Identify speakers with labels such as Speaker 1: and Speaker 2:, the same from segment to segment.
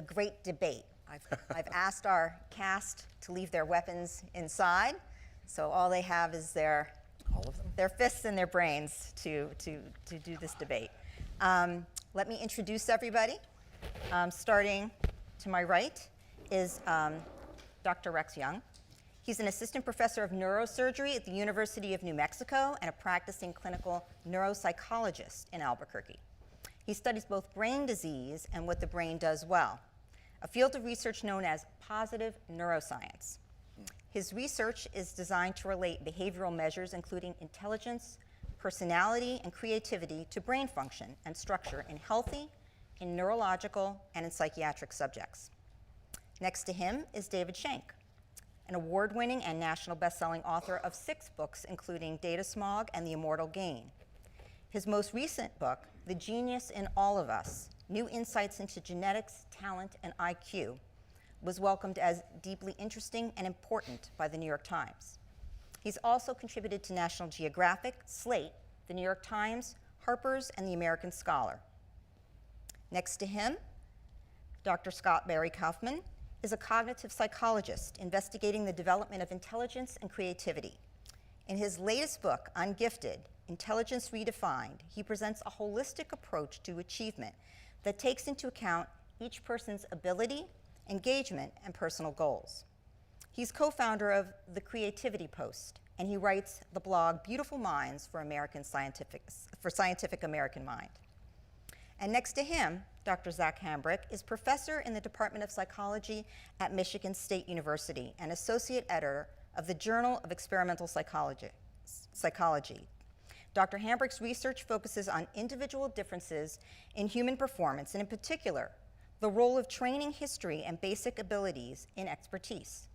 Speaker 1: the great debate. I've asked our cast to leave their weapons inside, so all they have is their fists and their brains to do this debate. Let me introduce everybody. Starting to my right is Dr. Rex Young. He's an assistant professor of neurosurgery at the University of New Mexico and a practicing clinical neuropsychologist in Albuquerque. He studies both brain disease and what the brain does well, a field of research known as positive neuroscience. His research is designed to relate behavioral measures, including intelligence, personality, and creativity, to brain function and structure in healthy, in neurological, and in psychiatric subjects. Next to him is David Schenk, an award-winning and national best-selling author of 6 books, including Data Smog and The Immortal Gain. His most recent book, The Genius in All of Us, New Insights into Genetics, Talent, and IQ, was welcomed as deeply interesting and important by the New York Times. He's also contributed to National Geographic, Slate, the New York Times, Harper's, and the American Scholar. Next to him, Dr. Scott Barry Kaufman is a cognitive psychologist investigating the development of intelligence and creativity. In his latest book, Ungifted, Intelligence Redefined, he presents a holistic approach to achievement that takes into account each person's ability, engagement, and personal goals. He's co-founder of The Creativity Post, and he writes the blog Beautiful Minds for Scientific American Mind. And next to him, Dr. Zach Hambrick is professor in the Department of Psychology at Michigan State University and associate editor of the Journal of Experimental Psychology. Dr. Hambrick's research focuses on individual differences in human performance, and in particular, the role of training history and basic abilities in expertise.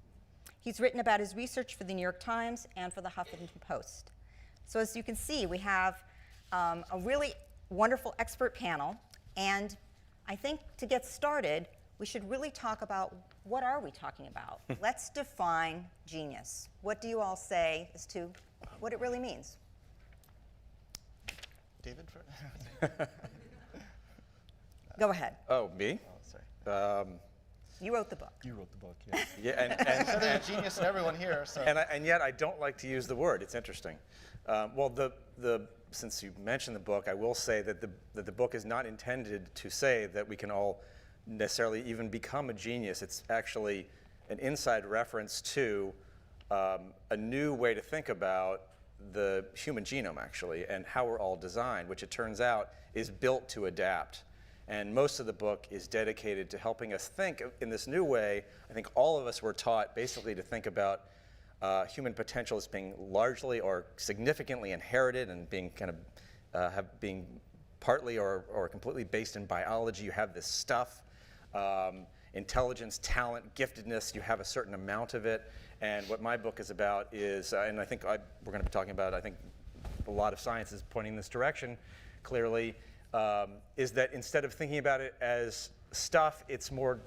Speaker 1: He's written about his research for the New York Times and for the Huffington Post. So as you can see, we have a really wonderful expert panel, and I think to get started, we should really talk about what are we talking about. Let's define genius. What do you all say as to what it really means?
Speaker 2: David?
Speaker 1: Go ahead.
Speaker 3: Oh, me?
Speaker 2: Oh, sorry.
Speaker 1: You wrote the book.
Speaker 2: You wrote the book, yes.
Speaker 3: Yeah,
Speaker 2: So there's a genius in everyone here. So.
Speaker 3: and yet I don't like to use the word. It's interesting. Well, since you mentioned the book, I will say that the book is not intended to say that we can all necessarily even become a genius. It's actually an inside reference to a new way to think about the human genome, actually, and how we're all designed, which it turns out is built to adapt. And most of the book is dedicated to helping us think in this new way. I think all of us were taught basically to think about human potential as being largely or significantly inherited and being kind of being partly or completely based in biology. You have this stuff, intelligence, talent, giftedness. You have a certain amount of it. And what my book is about is, and I think we're going to be talking about, I think a lot of science is pointing in this direction clearly, is that instead of thinking about it as stuff, it's more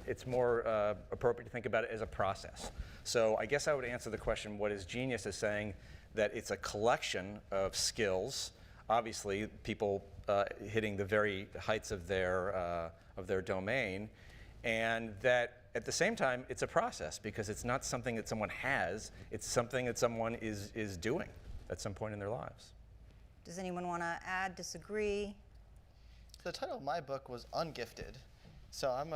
Speaker 3: appropriate to think about it as a process. So I guess I would answer the question, what is genius, as saying that it's a collection of skills, obviously people hitting the very heights of their domain, and that at the same time it's a process, because it's not something that someone has, it's something that someone is doing at some point in their lives.
Speaker 1: Does anyone want to add, disagree?
Speaker 2: The title of my book was Ungifted, so I'm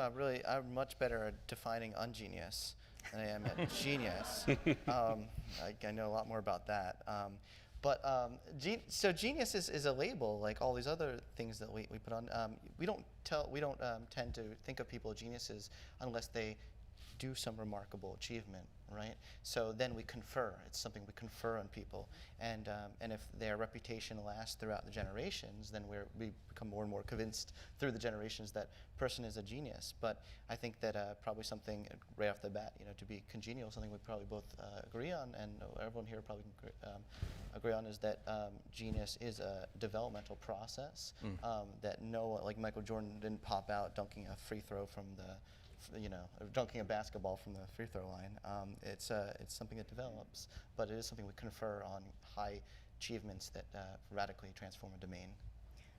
Speaker 2: much better at defining ungenius than I am at genius. I know a lot more about that. So genius is a label, like all these other things that we put on. We don't tend to think of people as geniuses unless they do some remarkable achievement, right? So then we confer. It's something we confer on people, and if their reputation lasts throughout the generations, then we become more and more convinced through the generations that person is a genius. But I think that probably something right off the bat, to be congenial, something we probably both agree on, and everyone here probably agree on, is that genius is a developmental process that like Michael Jordan didn't pop out dunking a free throw from dunking a basketball from the free throw line. It's something that develops, but it is something we confer on high achievements that radically transform a domain.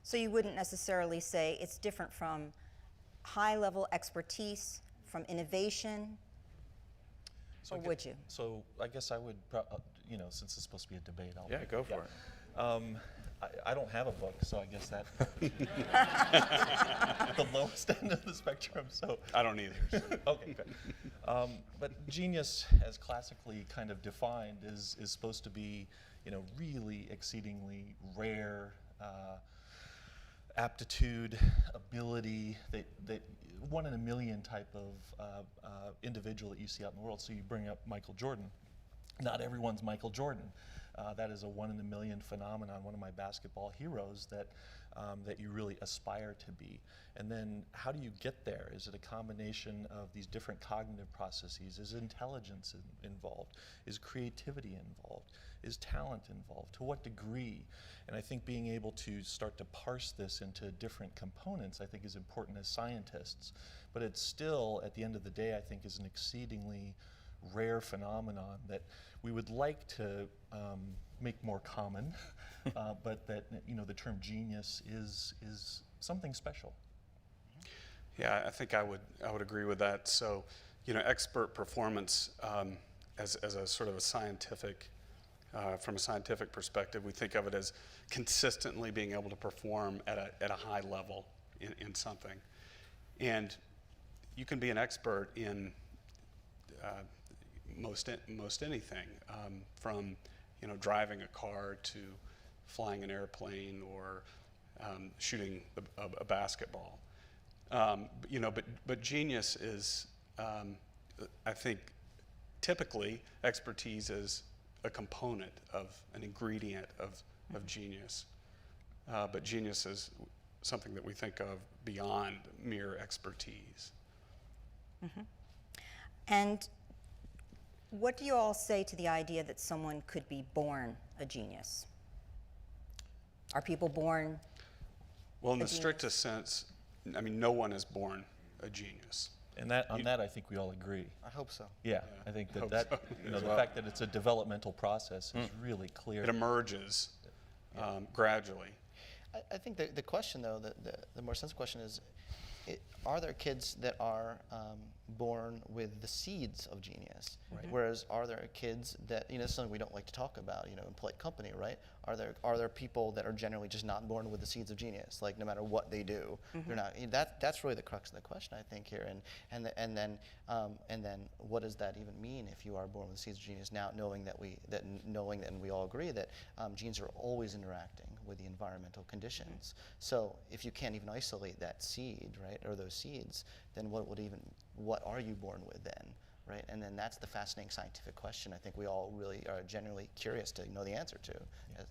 Speaker 1: So you wouldn't necessarily say it's different from high-level expertise, from innovation, or would you?
Speaker 4: So I guess I would, since it's supposed to be a debate, I'll
Speaker 3: Yeah, go for it.
Speaker 4: I don't have a book, so I guess that the lowest end of the spectrum. So
Speaker 5: I don't either. So.
Speaker 4: okay, good. But genius, as classically kind of defined, is supposed to be, really exceedingly rare aptitude, ability, that 1 in a million type of individual that you see out in the world. So you bring up Michael Jordan. Not everyone's Michael Jordan. That is a 1 in a million phenomenon, one of my basketball heroes that you really aspire to be. And then how do you get there? Is it a combination of these different cognitive processes? Is intelligence involved? Is creativity involved? Is talent involved? To what degree? And I think being able to start to parse this into different components, I think, is important as scientists. But it's still, at the end of the day, I think, is an exceedingly rare phenomenon that we would like to make more common, but that the term genius is something special.
Speaker 5: Yeah, I think I would agree with that. So, expert performance as a sort of a scientific, from a scientific perspective, we think of it as consistently being able to perform at a high level in something, and you can be an expert in most anything, from driving a car to flying an airplane or shooting a basketball. But genius is, I think, typically expertise is a component of an ingredient of genius. But genius is something that we think of beyond mere expertise.
Speaker 1: Mm-hmm. And what do you all say to the idea that someone could be born a genius? Are people born?
Speaker 5: Well, in the strictest sense, I mean, no one is born a genius.
Speaker 4: And on that, I think we all agree.
Speaker 2: I hope so.
Speaker 4: Yeah, I think
Speaker 5: hope
Speaker 4: that
Speaker 5: so.
Speaker 4: the fact that it's a developmental process is really clear.
Speaker 5: It emerges gradually.
Speaker 2: I think the question, though, the more sensible question is, are there kids that are born with the seeds of genius? Right. Whereas are there kids that, this is something we don't like to talk about, in polite company, right? Are there people that are generally just not born with the seeds of genius? Like, no matter what they do, they're not. That's really the crux of the question, I think, here. And then what does that even mean if you are born with the seeds of genius? Now, knowing that and we all agree that genes are always interacting with the environmental conditions. So if you can't even isolate that seed, right, or those seeds, then what are you born with then, right? And then that's the fascinating scientific question I think we all really are genuinely curious to know the answer to.
Speaker 1: Yeah.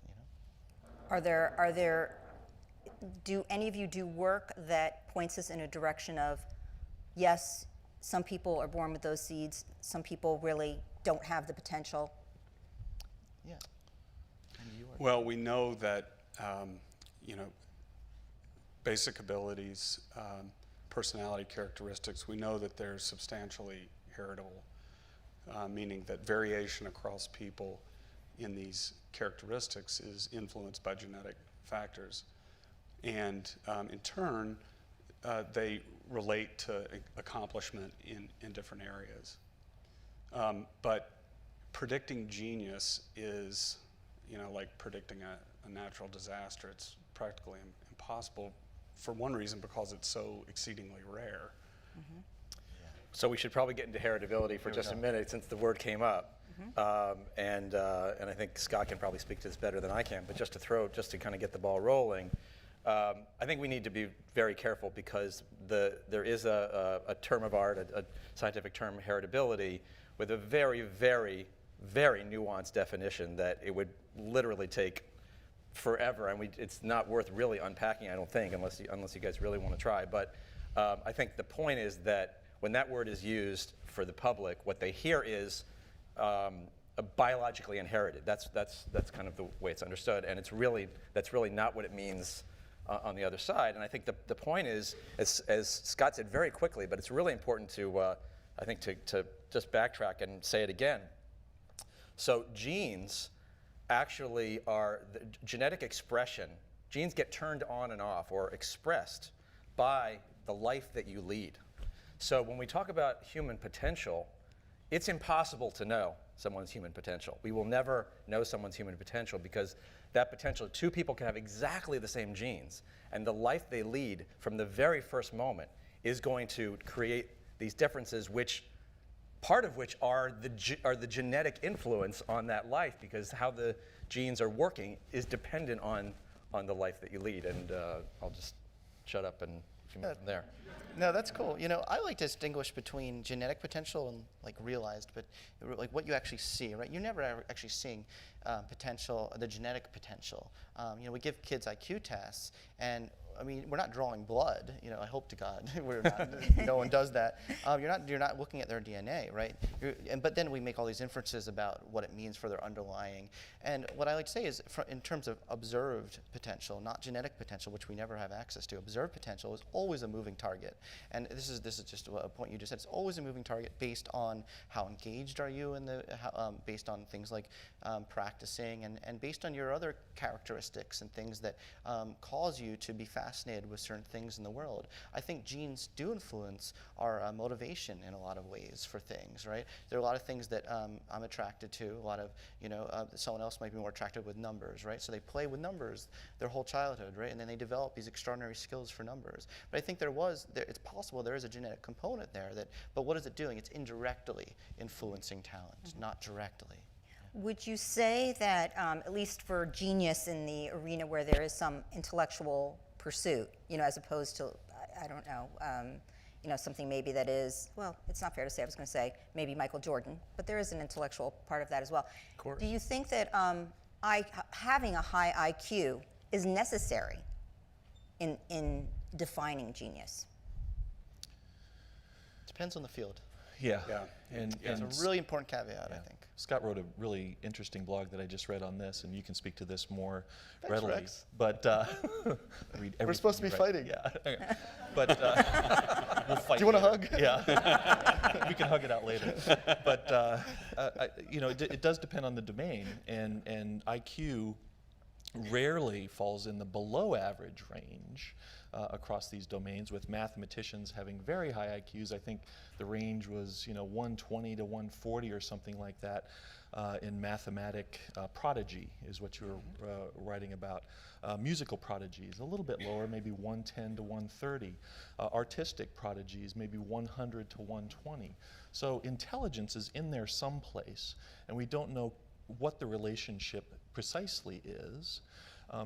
Speaker 1: Do any of you do work that points us in a direction of, yes, some people are born with those seeds, some people really don't have the potential?
Speaker 2: Yeah.
Speaker 5: Well, we know that basic abilities, personality characteristics, we know that they're substantially heritable, meaning that variation across people in these characteristics is influenced by genetic factors. And in turn, they relate to accomplishment in different areas. But predicting genius is, like predicting a natural disaster. It's practically impossible for one reason, because it's so exceedingly rare.
Speaker 1: Mm-hmm.
Speaker 3: So we should probably get into heritability for just a minute, since the word came up. And I think Scott can probably speak to this better than I can, but just to kind of get the ball rolling, I think we need to be very careful, because there is a term of art, a scientific term, heritability, with a very, very, very nuanced definition that it would literally take forever, and it's not worth really unpacking, I don't think, unless you guys really want to try. But I think the point is that when that word is used for the public, what they hear is biologically inherited. That's kind of the way it's understood, and that's really not what it means on the other side. And I think the point is, as Scott said very quickly, but it's really important to I think to just backtrack and say it again. So genes actually are genetic expression. Genes get turned on and off or expressed by the life that you lead. So when we talk about human potential, it's impossible to know someone's human potential. We will never know someone's human potential because that potential, two people can have exactly the same genes, and the life they lead from the very first moment is going to create these differences, which part of which are the genetic influence on that life, because how the genes are working is dependent on the life that you lead. And I'll just shut up and move from there.
Speaker 2: No, that's cool. You know, I like to distinguish between genetic potential and like realized, but like what you actually see, right? You're never ever actually seeing potential, the genetic potential. You know, we give kids IQ tests, and I mean, we're not drawing blood. You know, I hope to God we're not. No one does that. You're not looking at their DNA, right? But then we make all these inferences about what it means for their underlying. And what I like to say is, in terms of observed potential, not genetic potential, which we never have access to. Observed potential is always a moving target. And this is just a point you just said. It's always a moving target based on how engaged are you in based on things like practicing and based on your other characteristics and things that cause you to be fascinated with certain things in the world. I think genes do influence our motivation in a lot of ways for things, right? There are a lot of things that I'm attracted to. A lot of, someone else might be more attracted with numbers, right? So they play with numbers their whole childhood, right? And then they develop these extraordinary skills for numbers. But I think it's possible there is a genetic component there but what is it doing? It's indirectly influencing talent, not directly.
Speaker 1: Would you say that, at least for genius in the arena where there is some intellectual pursuit, as opposed to, I don't know, something maybe that is, well, it's not fair to say, I was going to say maybe Michael Jordan, but there is an intellectual part of that as well.
Speaker 3: Of course.
Speaker 1: Do you think that having a high IQ is necessary in defining genius?
Speaker 2: Depends on the field.
Speaker 4: Yeah.
Speaker 3: Yeah.
Speaker 4: And
Speaker 2: It's a really important caveat, I think.
Speaker 4: Scott wrote a really interesting blog that I just read on this, and you can speak to this more
Speaker 2: Thanks,
Speaker 4: readily.
Speaker 2: Rex.
Speaker 4: But read
Speaker 2: We're supposed to be
Speaker 4: everything,
Speaker 2: fighting.
Speaker 4: right? Yeah. But we'll fight.
Speaker 2: Do you want a
Speaker 4: later.
Speaker 2: hug?
Speaker 4: Yeah. We can hug it out later. But it does depend on the domain, and IQ rarely falls in the below average range across these domains, with mathematicians having very high IQs. I think the range was 120 to 140 or something like that in mathematic prodigy is what you were writing about. Musical prodigies, a little bit lower, maybe 110 to 130. Artistic prodigies, maybe 100 to 120. So intelligence is in there someplace, and we don't know what the relationship precisely is.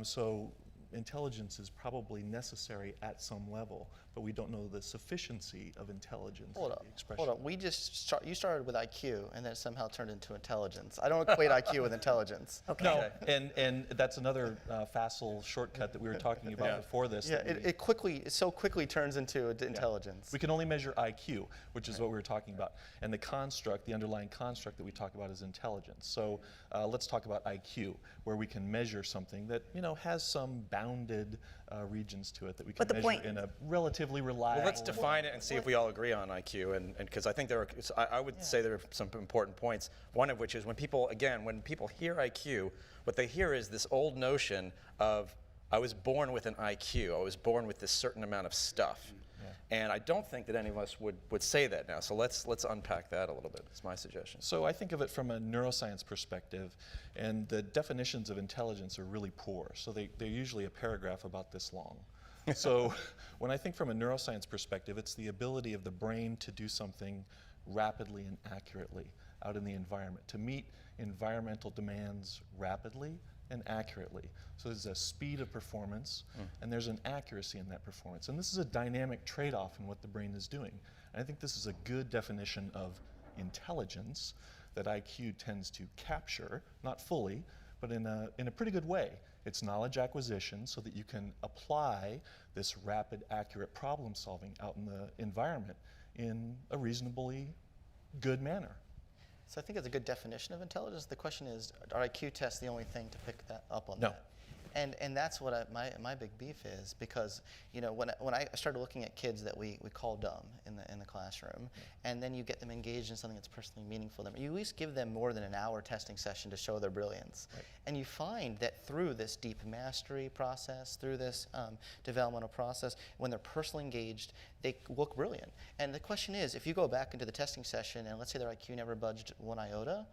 Speaker 4: So intelligence is probably necessary at some level, but we don't know the sufficiency of intelligence.
Speaker 2: Hold
Speaker 4: in
Speaker 2: up.
Speaker 4: the expression.
Speaker 2: Hold up. You started with IQ, and then it somehow turned into intelligence. I don't equate IQ with intelligence.
Speaker 1: Okay.
Speaker 4: No, and that's another facile shortcut that we were talking about before this.
Speaker 2: Yeah,
Speaker 4: that
Speaker 2: it so quickly turns into intelligence.
Speaker 4: we can only measure IQ, which is what we were talking about. And the construct, the underlying construct that we talk about is intelligence. So let's talk about IQ, where we can measure something that has some bounded regions to it that we can
Speaker 1: But the
Speaker 4: measure
Speaker 1: point-
Speaker 4: in a relatively reliable.
Speaker 3: Well, let's define it and see if we all agree on IQ, and because I think I would say there are some important points. One of which is when people hear IQ, what they hear is this old notion of I was born with an IQ. I was born with this certain amount of stuff, and I don't think that any of us would say that now. So let's unpack that a little bit. It's my suggestion.
Speaker 4: So I think of it from a neuroscience perspective, and the definitions of intelligence are really poor. So they're usually a paragraph about this long. So when I think from a neuroscience perspective, it's the ability of the brain to do something rapidly and accurately out in the environment, to meet environmental demands rapidly and accurately. So there's a speed of performance, and there's an accuracy in that performance. And this is a dynamic trade-off in what the brain is doing. And I think this is a good definition of intelligence that IQ tends to capture, not fully, but in a pretty good way. It's knowledge acquisition so that you can apply this rapid, accurate problem solving out in the environment in a reasonably good manner.
Speaker 2: So I think it's a good definition of intelligence. The question is, are IQ tests the only thing to pick that up on
Speaker 4: No.
Speaker 2: that? And that's what my big beef is, because when I started looking at kids that we call dumb in the classroom, and then you get them engaged in something that's personally meaningful to them, you at least give them more than an hour testing session to show their brilliance.
Speaker 4: Right.
Speaker 2: And you find that through this deep mastery process, through this developmental process, when they're personally engaged, they look brilliant. And the question is, if you go back into the testing session and let's say their IQ never budged 1 iota,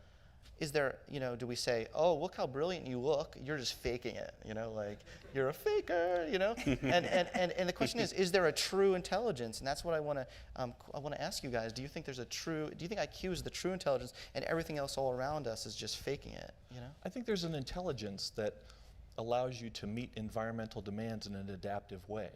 Speaker 2: is there, do we say, oh, look how brilliant you look, you're just faking it, like you're a faker, and the question is there a true intelligence? And that's what I want to ask you guys. Do you think IQ is the true intelligence and everything else all around us is just faking it,
Speaker 4: I think there's an intelligence that allows you to meet environmental demands in an adaptive way.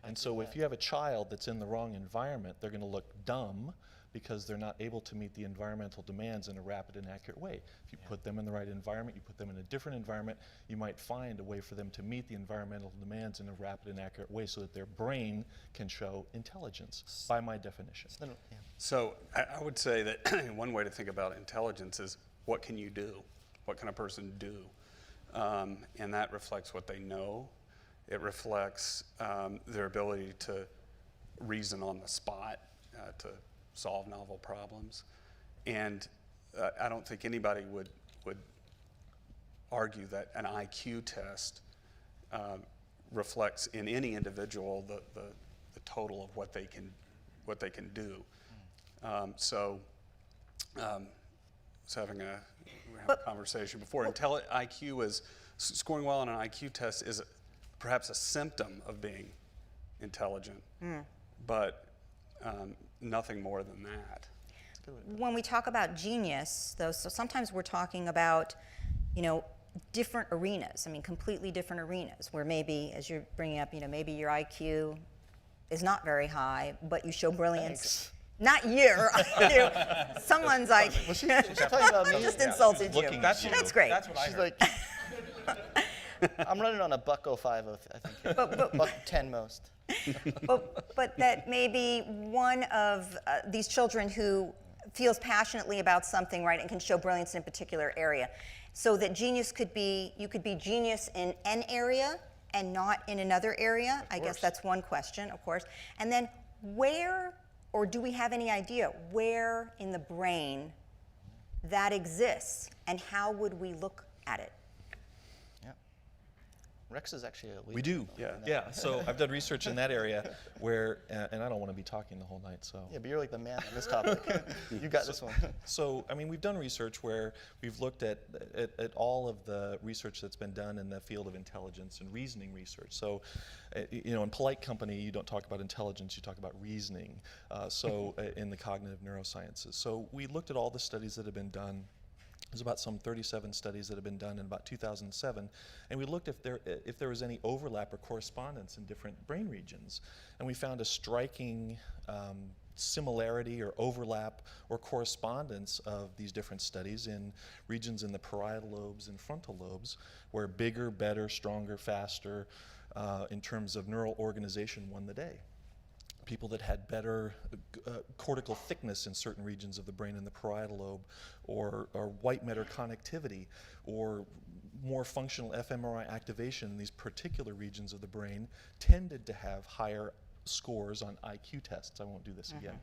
Speaker 4: And so if you have a child that's in the wrong environment, they're going to look dumb because they're not able to meet the environmental demands in a rapid and accurate way. If you put them in the right environment, you put them in a different environment, you might find a way for them to meet the environmental demands in a rapid and accurate way so that their brain can show intelligence, by my definition.
Speaker 5: So I would say that one way to think about intelligence is, what can you do? What can a person do? And that reflects what they know. It reflects their ability to reason on the spot, to solve novel problems. And I don't think anybody would argue that an IQ test reflects in any individual the total of what they can do. So I was having a conversation before. IQ is scoring well on an IQ test is perhaps a symptom of being intelligent, but nothing more than that.
Speaker 1: When we talk about genius, though, so sometimes we're talking about, different arenas. I mean, completely different arenas, where maybe, as you're bringing up, maybe your IQ is not very high, but you show brilliance.
Speaker 2: Thanks.
Speaker 1: Not your IQ, someone's IQ.
Speaker 2: She's talking about me.
Speaker 1: I just insulted you.
Speaker 4: Looking at you.
Speaker 1: That's great.
Speaker 3: That's what I
Speaker 2: She's
Speaker 3: heard.
Speaker 2: like, I'm running on a $1.05, I think. $1.10 most.
Speaker 1: But that maybe one of these children who feels passionately about something, right, and can show brilliance in a particular area, so that genius you could be genius in an area and not in another area. I guess that's one question, of course. And then where, or do we have any idea where in the brain that exists, and how would we look at it?
Speaker 2: Rex is actually a leader.
Speaker 4: We do, yeah. So I've done research in that area where, and I don't want to be talking the whole night, so.
Speaker 2: Yeah, but you're like the man on this topic. You got this one.
Speaker 4: So, we've done research where we've looked at all of the research that's been done in the field of intelligence and reasoning research. So, in polite company, you don't talk about intelligence, you talk about reasoning. In the cognitive neurosciences. So we looked at all the studies that have been done. There's about some 37 studies that have been done in about 2007, and we looked if there was any overlap or correspondence in different brain regions, and we found a striking similarity or overlap or correspondence of these different studies in regions in the parietal lobes and frontal lobes, where bigger, better, stronger, faster in terms of neural organization won the day. People that had better cortical thickness in certain regions of the brain in the parietal lobe, or white matter connectivity, or more functional fMRI activation in these particular regions of the brain tended to have higher scores on IQ tests. I won't do this again.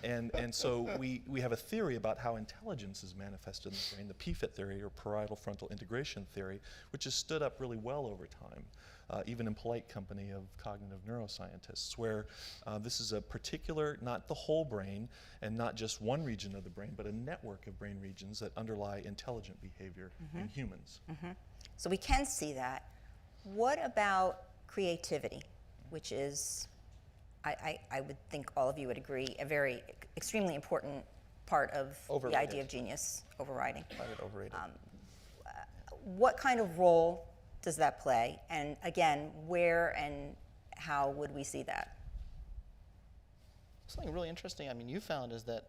Speaker 4: And so we have a theory about how intelligence is manifested in the brain, the PFIT theory, or parietal frontal integration theory, which has stood up really well over time. Even in polite company of cognitive neuroscientists, where this is a particular, not the whole brain, and not just one region of the brain, but a network of brain regions that underlie intelligent behavior in humans.
Speaker 1: So we can see that. What about creativity, which is, I would think all of you would agree, a very extremely important part of the idea of genius, overriding.
Speaker 2: Overrated.
Speaker 1: What kind of role does that play? And again, where and how would we see that?
Speaker 2: Something really interesting, you found is that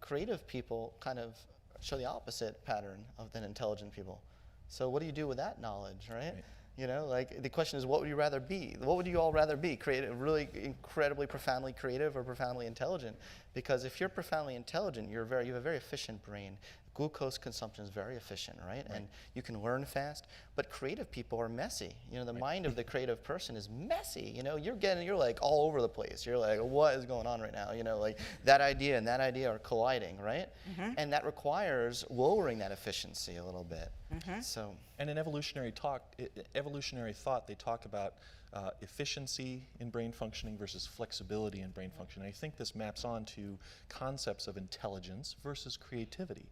Speaker 2: creative people kind of show the opposite pattern than intelligent people. So what do you do with that knowledge, right? The question is, what would you rather be? What would you all rather be? Creative, really incredibly profoundly creative, or profoundly intelligent? Because if you're profoundly intelligent, you have a very efficient brain. Glucose consumption is very efficient, right? And you can learn fast. But creative people are messy. You know, the mind of the creative person is messy. You know, you're like all over the place. You're like, what is going on right now? You know, like that idea and that idea are colliding, right? And that requires lowering that efficiency a little bit. So.
Speaker 4: And in evolutionary thought, they talk about efficiency in brain functioning versus flexibility in brain functioning. I think this maps on to concepts of intelligence versus creativity.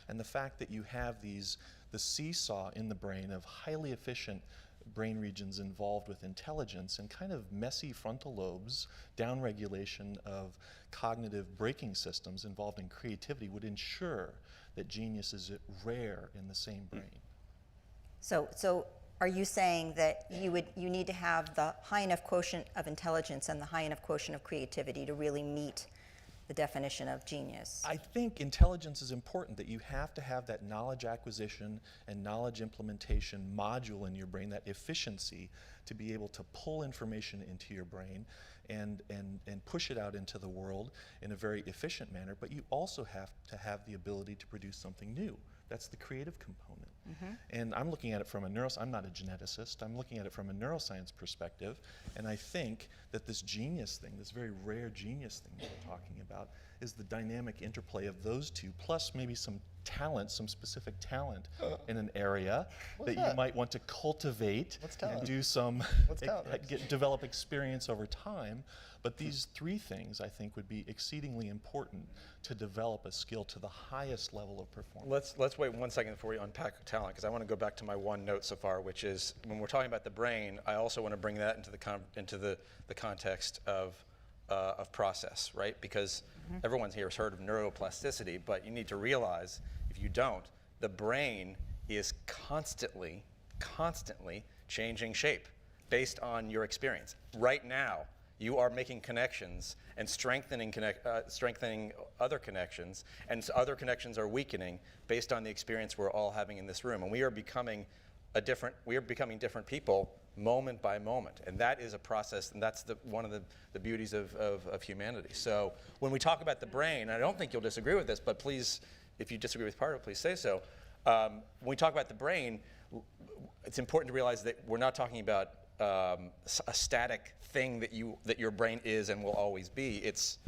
Speaker 4: And the fact that you have the seesaw in the brain of highly efficient brain regions involved with intelligence and kind of messy frontal lobes, downregulation of cognitive braking systems involved in creativity would ensure that genius is rare in the same brain.
Speaker 1: So are you saying that you need to have the high enough quotient of intelligence and the high enough quotient of creativity to really meet the definition of genius?
Speaker 4: I think intelligence is important, that you have to have that knowledge acquisition and knowledge implementation module in your brain, that efficiency to be able to pull information into your brain and push it out into the world in a very efficient manner, but you also have to have the ability to produce something new. That's the creative component. And I'm looking at it from I'm not a geneticist, I'm looking at it from a neuroscience perspective, and I think that this genius thing, this very rare genius thing that we're talking about, is the dynamic interplay of those two, plus maybe some talent, some specific talent in an area that you might want to cultivate and do some, develop experience over time. But these three things, I think, would be exceedingly important to develop a skill to the highest level of performance.
Speaker 3: Let's wait 1 second before we unpack talent, because I want to go back to my one note so far, which is when we're talking about the brain, I also want to bring that into the context of process, right? Because everyone here has heard of neuroplasticity, but you need to realize, if you don't, the brain is constantly changing shape based on your experience. Right now, you are making connections and strengthening other connections, and other connections are weakening based on the experience we're all having in this room. And we are becoming different people moment by moment, and that is a process, and that's one of the beauties of humanity. So when we talk about the brain, I don't think you'll disagree with this, but please, if you disagree with part of it, please say so. When we talk about the brain, it's important to realize that we're not talking about a static thing that your brain is and will always be. It's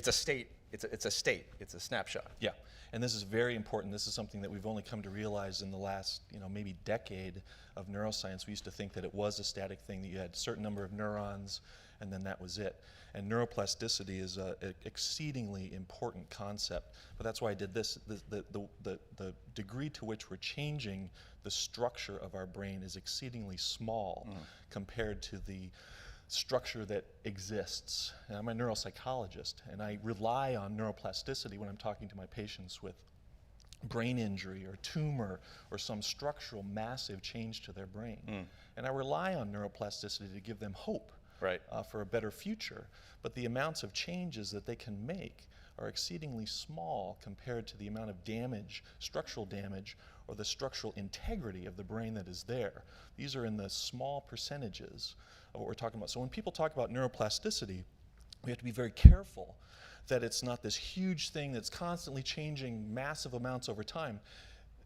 Speaker 3: a state. It's a snapshot.
Speaker 4: Yeah, and this is very important. This is something that we've only come to realize in the last, maybe decade of neuroscience. We used to think that it was a static thing, that you had a certain number of neurons and then that was it. And neuroplasticity is an exceedingly important concept. But that's why I did this. The degree to which we're changing the structure of our brain is exceedingly small compared to the structure that exists. And I'm a neuropsychologist, and I rely on neuroplasticity when I'm talking to my patients with brain injury or tumor or some structural massive change to their brain. And I rely on neuroplasticity to give them hope for a better future. But the amounts of changes that they can make are exceedingly small compared to the amount of damage, structural damage, or the structural integrity of the brain that is there. These are in the small percentages of what we're talking about. So when people talk about neuroplasticity, we have to be very careful that it's not this huge thing that's constantly changing massive amounts over time.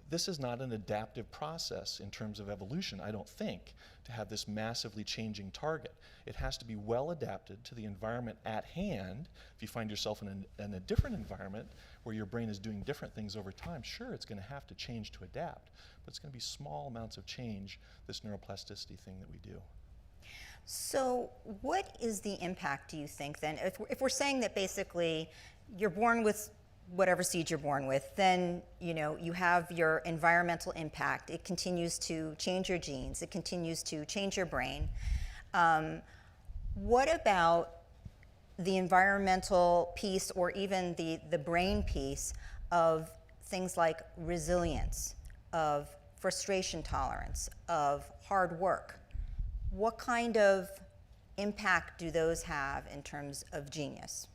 Speaker 4: This is not an adaptive process in terms of evolution, I don't think, to have this massively changing target. It has to be well adapted to the environment at hand. If you find yourself in a different environment where your brain is doing different things over time, sure, it's going to have to change to adapt, but it's going to be small amounts of change, this neuroplasticity thing that we do.
Speaker 1: So what is the impact, do you think, then? If we're saying that basically you're born with whatever seed you're born with, then you have your environmental impact. It continues to change your genes. It continues to change your brain. What about the environmental piece, or even the brain piece of things like resilience, of frustration tolerance, of hard work? What kind of impact do those have in terms of genius?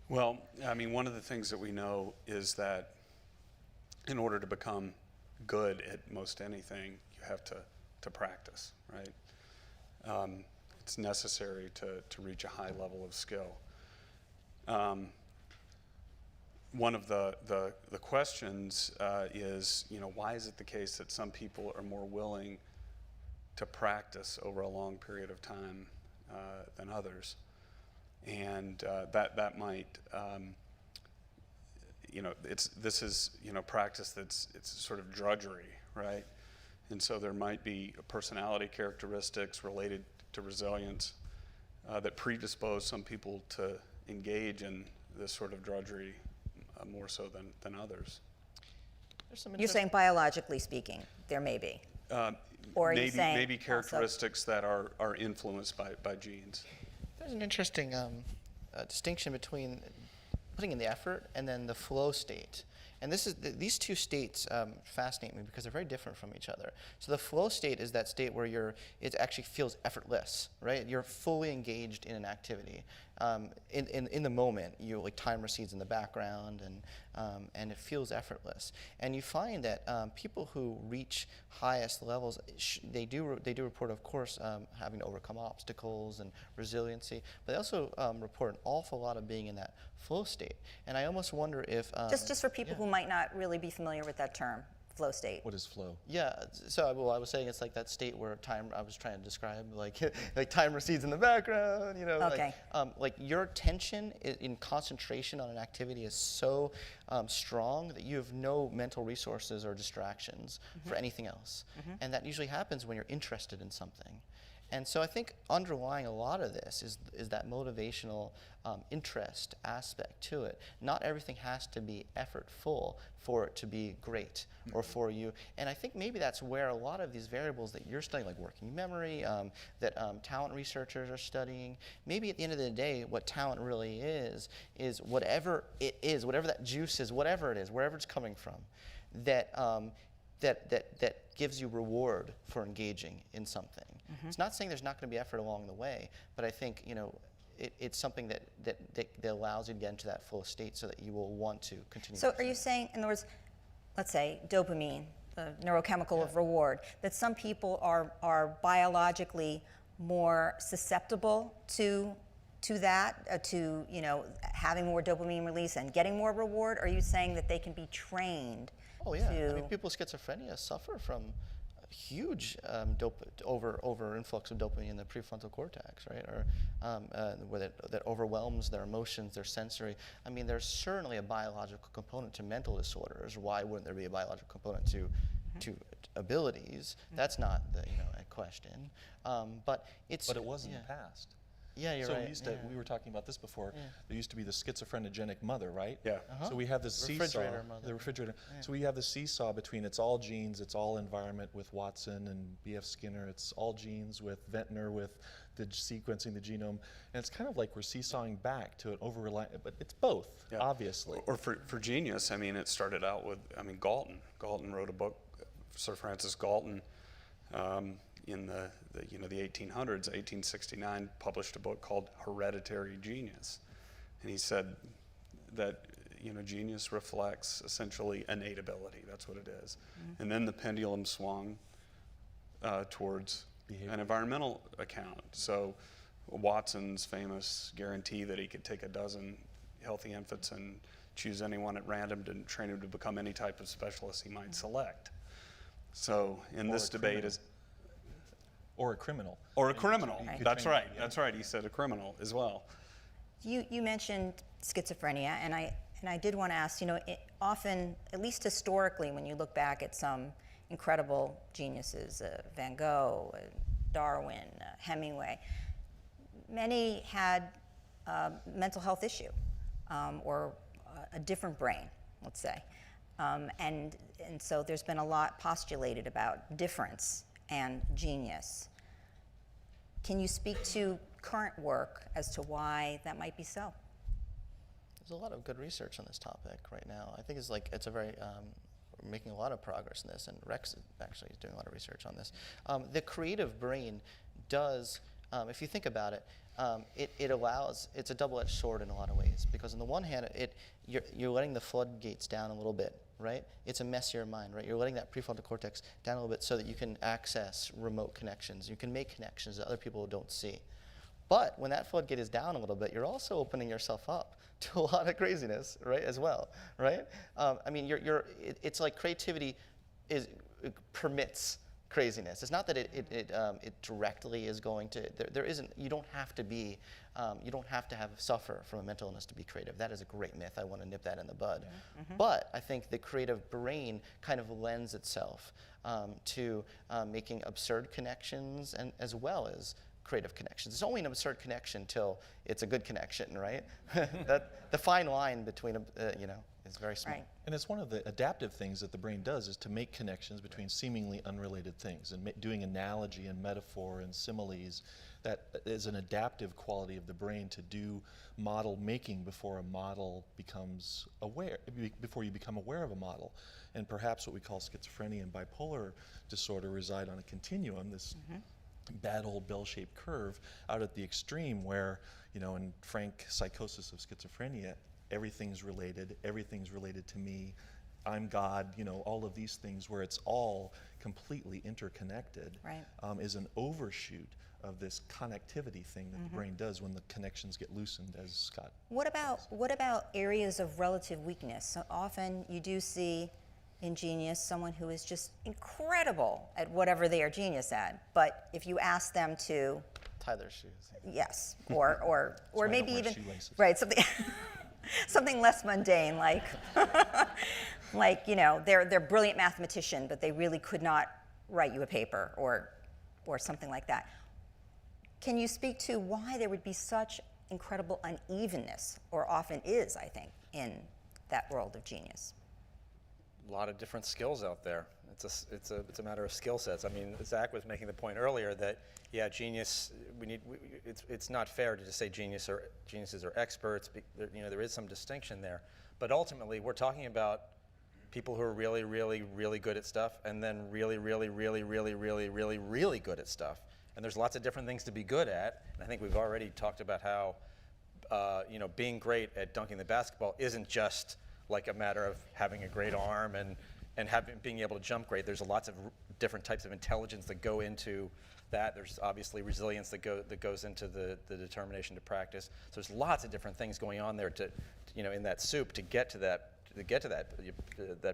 Speaker 5: Well, I mean, one of the things that we know is that in order to become good at most anything, you have to practice, right? It's necessary to reach a high level of skill. one of the questions is, why is it the case that some people are more willing to practice over a long period of time than others? And that might, this is practice it's sort of drudgery, right? And so there might be personality characteristics related to resilience that predispose some people to engage in this sort of drudgery more so than others.
Speaker 2: There's some
Speaker 1: You're saying biologically speaking, there may be. Or are you saying
Speaker 5: maybe
Speaker 1: also-
Speaker 5: characteristics that are influenced by genes.
Speaker 2: There's an interesting distinction between putting in the effort and then the flow state. And these two states fascinate me because they're very different from each other. So the flow state is that state where it actually feels effortless, right? You're fully engaged in an activity. In the moment, time recedes in the background, and it feels effortless. And you find that people who reach highest levels, they do report, of course, having to overcome obstacles and resiliency, but they also report an awful lot of being in that flow state. And I almost wonder if
Speaker 1: Just for people who might not really be familiar with that term, flow state.
Speaker 4: What is flow?
Speaker 2: Yeah, so I was saying it's like that state where time, I was trying to describe, like time recedes in the background,
Speaker 1: Okay.
Speaker 2: like your attention in concentration on an activity is so strong that you have no mental resources or distractions for anything else. And that usually happens when you're interested in something. And so I think underlying a lot of this is that motivational interest aspect to it. Not everything has to be effortful for it to be great or for you. And I think maybe that's where a lot of these variables that you're studying, like working memory, that talent researchers are studying, maybe at the end of the day, what talent really is whatever it is, whatever that juice is, whatever it is, wherever it's coming from, that gives you reward for engaging in something. It's not saying there's not going to be effort along the way, but I think it's something that allows you to get into that flow state so that you will want to continue.
Speaker 1: So are you saying, in other words, let's say dopamine, the neurochemical of reward, that some people are biologically more susceptible to that, to having more dopamine release and getting more reward? Or are you saying that they can be trained?
Speaker 2: Oh yeah,
Speaker 1: to...
Speaker 2: I mean, people with schizophrenia suffer from a huge over influx of dopamine in the prefrontal cortex, right? Or where that overwhelms their emotions, their sensory. I mean, there's certainly a biological component to mental disorders. Why wouldn't there be a biological component to abilities? That's not a question. But it
Speaker 4: was in the past.
Speaker 2: Yeah, you're right.
Speaker 4: We were talking about this before. Yeah. There used to be the schizophrenogenic mother, right?
Speaker 5: Yeah.
Speaker 4: So we have this seesaw. The refrigerator. Yeah. So we have the seesaw between it's all genes, it's all environment with Watson and B.F. Skinner. It's all genes with Ventnor with the sequencing the genome, and it's kind of like we're seesawing back to an over-reliant, but it's both, obviously.
Speaker 5: Or for genius, I mean, it started out with, Galton. Galton wrote a book, Sir Francis Galton, in the 1800s, 1869, published a book called Hereditary Genius. And he said that, genius reflects essentially innate ability. That's what it is. And then the pendulum swung towards an environmental account. So Watson's famous guarantee that he could take a dozen healthy infants and choose anyone at random to train him to become any type of specialist he might select. So in this debate is...
Speaker 4: Or a criminal.
Speaker 5: Or a criminal. Right. That's right. That's right. He said a criminal as well.
Speaker 1: You mentioned schizophrenia, and I did want to ask, often, at least historically, when you look back at some incredible geniuses, Van Gogh, Darwin, Hemingway, many had a mental health issue or a different brain, let's say. And so there's been a lot postulated about difference and genius. Can you speak to current work as to why that might be so?
Speaker 2: There's a lot of good research on this topic right now. I think it's a very we're making a lot of progress in this, and Rex actually is doing a lot of research on this. The creative brain does, if you think about it, it's a double-edged sword in a lot of ways, because on the one hand, you're letting the floodgates down a little bit, right? It's a messier mind, right? You're letting that prefrontal cortex down a little bit so that you can access remote connections. You can make connections that other people don't see. But when that floodgate is down a little bit, you're also opening yourself up to a lot of craziness, right, as well, right? I mean, it's like creativity permits craziness. It's not that it directly is going to, there isn't, you don't have to suffer from a mental illness to be creative. That is a great myth. I want to nip that in the bud. Yeah. But I think the creative brain kind of lends itself to making absurd connections and as well as creative connections. It's only an absurd connection till it's a good connection, right? The fine line between, is very small.
Speaker 1: Right.
Speaker 4: And it's one of the adaptive things that the brain does is to make connections between seemingly unrelated things and doing analogy and metaphor and similes. That is an adaptive quality of the brain to do model making before a model becomes aware, before you become aware of a model. And perhaps what we call schizophrenia and bipolar disorder reside on a continuum, this bad old bell-shaped curve out at the extreme where, in frank psychosis of schizophrenia, everything's related to me, I'm God, all of these things where it's all completely interconnected,
Speaker 1: right.
Speaker 4: Is an overshoot of this connectivity thing that the brain does when the connections get loosened, as Scott.
Speaker 1: What about areas of relative weakness? So often you do see in genius someone who is just incredible at whatever they are genius at, but if you ask them to
Speaker 2: tie their shoes.
Speaker 1: Yes, or maybe even
Speaker 4: shoelaces.
Speaker 1: Right, something something less mundane, like they're a brilliant mathematician, but they really could not write you a paper or something like that. Can you speak to why there would be such incredible unevenness, or often is, I think, in that world of genius?
Speaker 3: A lot of different skills out there. It's a matter of skill sets. I mean, Zach was making the point earlier that genius. It's not fair to just say geniuses are experts. There is some distinction there, but ultimately we're talking about people who are really, really, really good at stuff, and then really, really, really, really, really, really, really good at stuff. And there's lots of different things to be good at. And I think we've already talked about how being great at dunking the basketball isn't just like a matter of having a great arm and being able to jump great. There's lots of different types of intelligence that go into that. There's obviously resilience that goes into the determination to practice. So there's lots of different things going on there to in that soup to get to that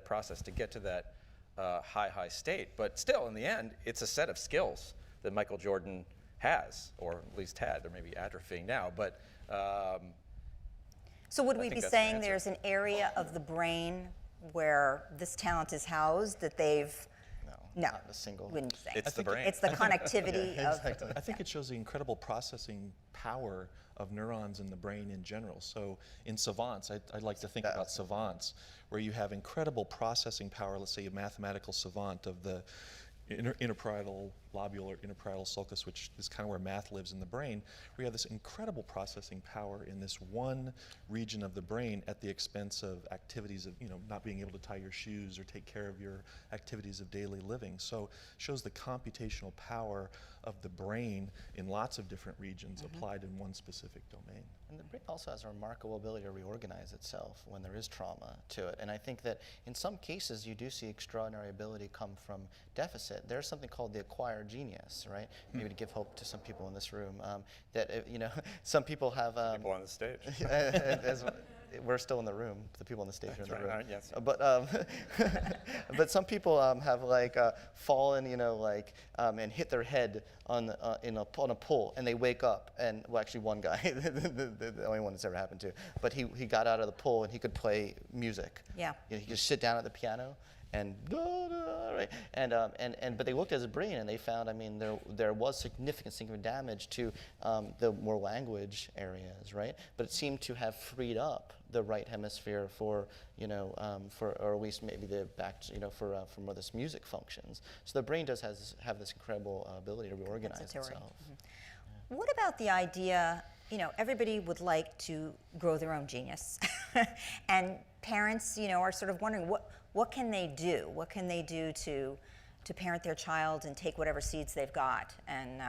Speaker 3: process, to get to that high state. But still, in the end, it's a set of skills that Michael Jordan has, or at least had. They're maybe atrophying now, but.
Speaker 1: So would we be saying there's an area of the brain where this talent is housed that they've? No,
Speaker 2: not a single.
Speaker 1: Wouldn't say.
Speaker 3: It's the brain.
Speaker 1: It's the connectivity of.
Speaker 2: Exactly.
Speaker 4: I think it shows the incredible processing power of neurons in the brain in general. So in savants, I'd like to think about savants, where you have incredible processing power. Let's say a mathematical savant of the interparietal lobule or interparietal sulcus, which is kind of where math lives in the brain. We have this incredible processing power in this one region of the brain at the expense of activities of, not being able to tie your shoes or take care of your activities of daily living. So it shows the computational power of the brain in lots of different regions applied in one specific domain.
Speaker 2: And the brain also has a remarkable ability to reorganize itself when there is trauma to it. And I think that in some cases you do see extraordinary ability come from deficit. There's something called the acquired genius, right? Maybe to give hope to some people in this room. Some people have.
Speaker 3: People on the stage.
Speaker 2: We're still in the room. The people on the stage are in the room.
Speaker 3: Yes.
Speaker 2: But some people have fallen, and hit their head on a pole, and they wake up. And actually, one guy, the only one that's ever happened to, but he got out of the pole and he could play music.
Speaker 1: Yeah.
Speaker 2: He could just sit down at the piano and right, but they looked at his brain and they found, there was significant damage to the more language areas, right? But it seemed to have freed up the right hemisphere for or at least maybe the back, for more this music functions. So the brain does have this incredible ability to reorganize itself.
Speaker 1: Mm-hmm. What about the idea? Everybody would like to grow their own genius, and parents, are sort of wondering what can they do? What can they do to parent their child and take whatever seeds they've got and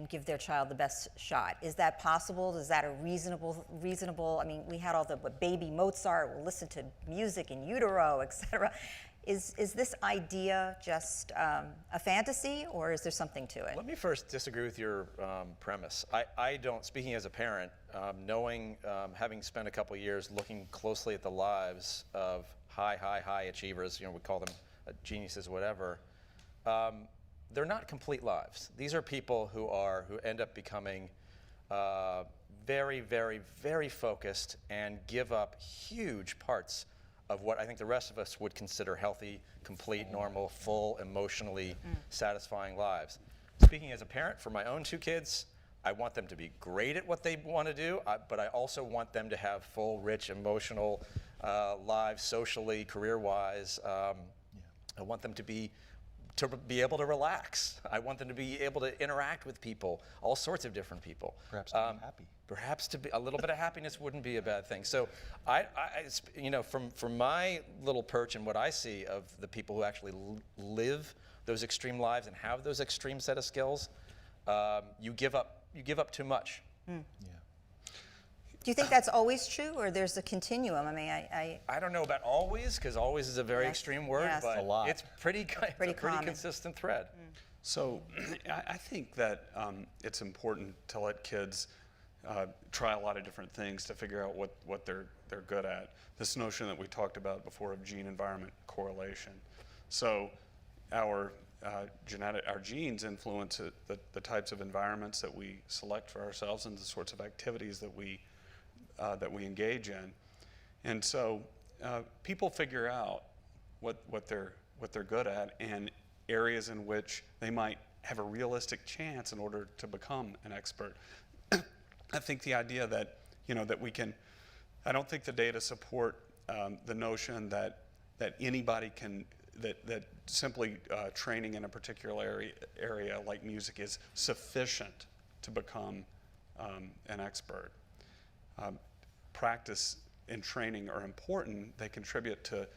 Speaker 1: give their child the best shot? Is that possible? Is that a reasonable? We had all the baby Mozart will listen to music in utero, etc. Is this idea just a fantasy, or is there something to it?
Speaker 3: Let me first disagree with your premise. I don't, speaking as a parent, knowing, having spent a couple years looking closely at the lives of high achievers, we call them geniuses, whatever, they're not complete lives. These are people who end up becoming very, very, very focused and give up huge parts of what I think the rest of us would consider healthy, complete, normal, full, emotionally satisfying lives. Speaking as a parent for my own 2 kids, I want them to be great at what they want to do, but I also want them to have full, rich, emotional lives, socially, career-wise. I want them to be able to relax. I want them to be able to interact with people, all sorts of different people.
Speaker 4: Perhaps to be happy.
Speaker 3: Perhaps to be a little bit of happiness wouldn't be a bad thing. So, from my little perch and what I see of the people who actually live those extreme lives and have those extreme set of skills, you give up too much.
Speaker 4: Yeah.
Speaker 1: Do you think that's always true, or there's a continuum? I mean,
Speaker 3: I don't know about always, because always is a very
Speaker 1: Yes,
Speaker 3: extreme word,
Speaker 1: yes.
Speaker 3: but
Speaker 4: A lot.
Speaker 3: it's it's a pretty
Speaker 1: common.
Speaker 3: consistent thread.
Speaker 5: So I think that it's important to let kids try a lot of different things to figure out what they're good at. This notion that we talked about before of gene-environment correlation. So our genes influence the types of environments that we select for ourselves and the sorts of activities that we engage in. And so people figure out what they're good at and areas in which they might have a realistic chance in order to become an expert. I think the idea that that we can, I don't think the data support the notion that anybody can, that simply training in a particular area like music is sufficient to become an expert. Practice and training are important. They contribute to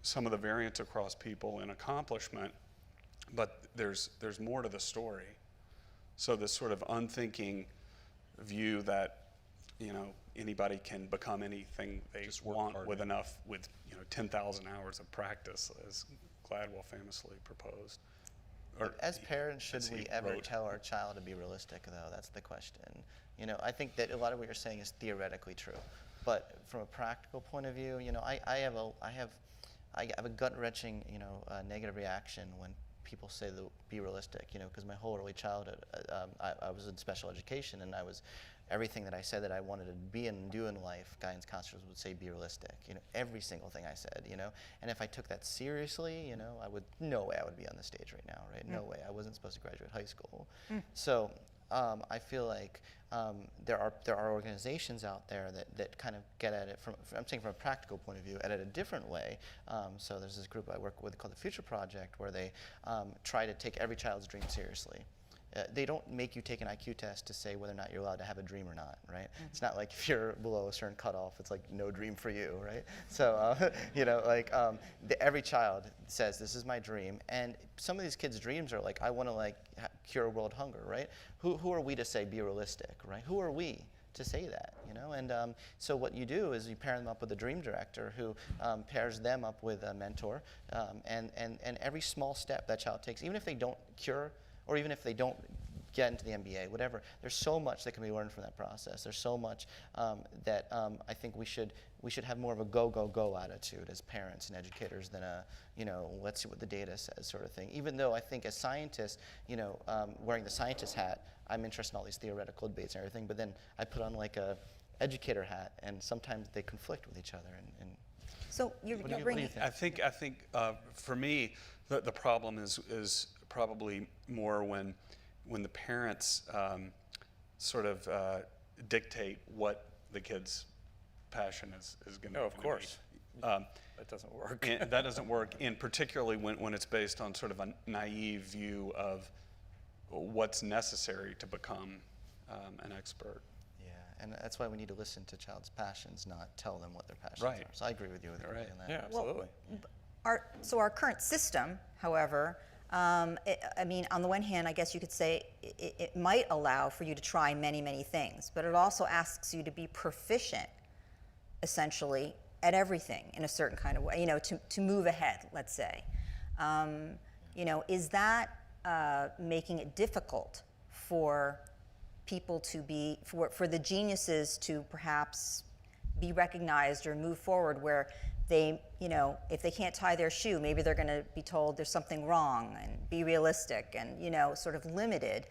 Speaker 5: some of the variance across people in accomplishment, but there's more to the story. So this sort of unthinking view that anybody can become anything they
Speaker 4: Just work
Speaker 5: want
Speaker 4: harder.
Speaker 5: with 10,000 hours of practice, as Gladwell famously proposed. Or
Speaker 2: As parents, should
Speaker 5: as he
Speaker 2: we ever
Speaker 5: wrote.
Speaker 2: tell our child to be realistic, though? That's the question. I think that a lot of what you're saying is theoretically true, but from a practical point of view, I have a gut-wrenching, negative reaction when people say to be realistic, because my whole early childhood, I was in special education, and everything that I said that I wanted to be and do in life, guidance counselors would say, be realistic. Every single thing I said, and if I took that seriously, no way I would be on the stage right now, right? No way. I wasn't supposed to graduate high school. So I feel like there are organizations out there that kind of get at it I'm saying from a practical point of view, at it a different way. So there's this group I work with called the Future Project, where they try to take every child's dream seriously. They don't make you take an IQ test to say whether or not you're allowed to have a dream or not, right? It's not like if you're below a certain cutoff, it's like no dream for you, right? So, every child says, this is my dream. And some of these kids' dreams are like, I want to cure world hunger, right? Who are we to say be realistic, right? Who are we to say that, And so what you do is you pair them up with a dream director who pairs them up with a mentor. And every small step that child takes, even if they don't cure, or even if they don't get into the MBA, whatever, there's so much that can be learned from that process. There's so much that I think we should have more of a go attitude as parents and educators than a, let's see what the data says sort of thing. Even though I think as scientists, wearing the scientist hat, I'm interested in all these theoretical debates and everything, but then I put on like a educator hat, and sometimes they conflict with each other. And
Speaker 1: So you're
Speaker 2: What do you
Speaker 1: bringing.
Speaker 2: think?
Speaker 5: I think for me, the problem is probably more when the parents sort of dictate what the kid's passion is going to be.
Speaker 3: Oh, of course. That doesn't work.
Speaker 5: And that doesn't work, and particularly when it's based on sort of a naive view of what's necessary to become an expert.
Speaker 2: Yeah, and that's why we need to listen to child's passions, not tell them what their passions
Speaker 5: Right.
Speaker 2: are. So I agree with you on
Speaker 5: Right.
Speaker 2: that.
Speaker 3: Yeah, absolutely.
Speaker 1: Our current system, however, on the one hand, I guess you could say it might allow for you to try many, many things, but it also asks you to be proficient, essentially, at everything in a certain kind of way, you know, to move ahead, let's say. You know, is that making it difficult for people to be, for the geniuses to perhaps be recognized or move forward, where they, you know, if they can't tie their shoe, maybe they're going to be told there's something wrong, and be realistic and, you know, sort of limited.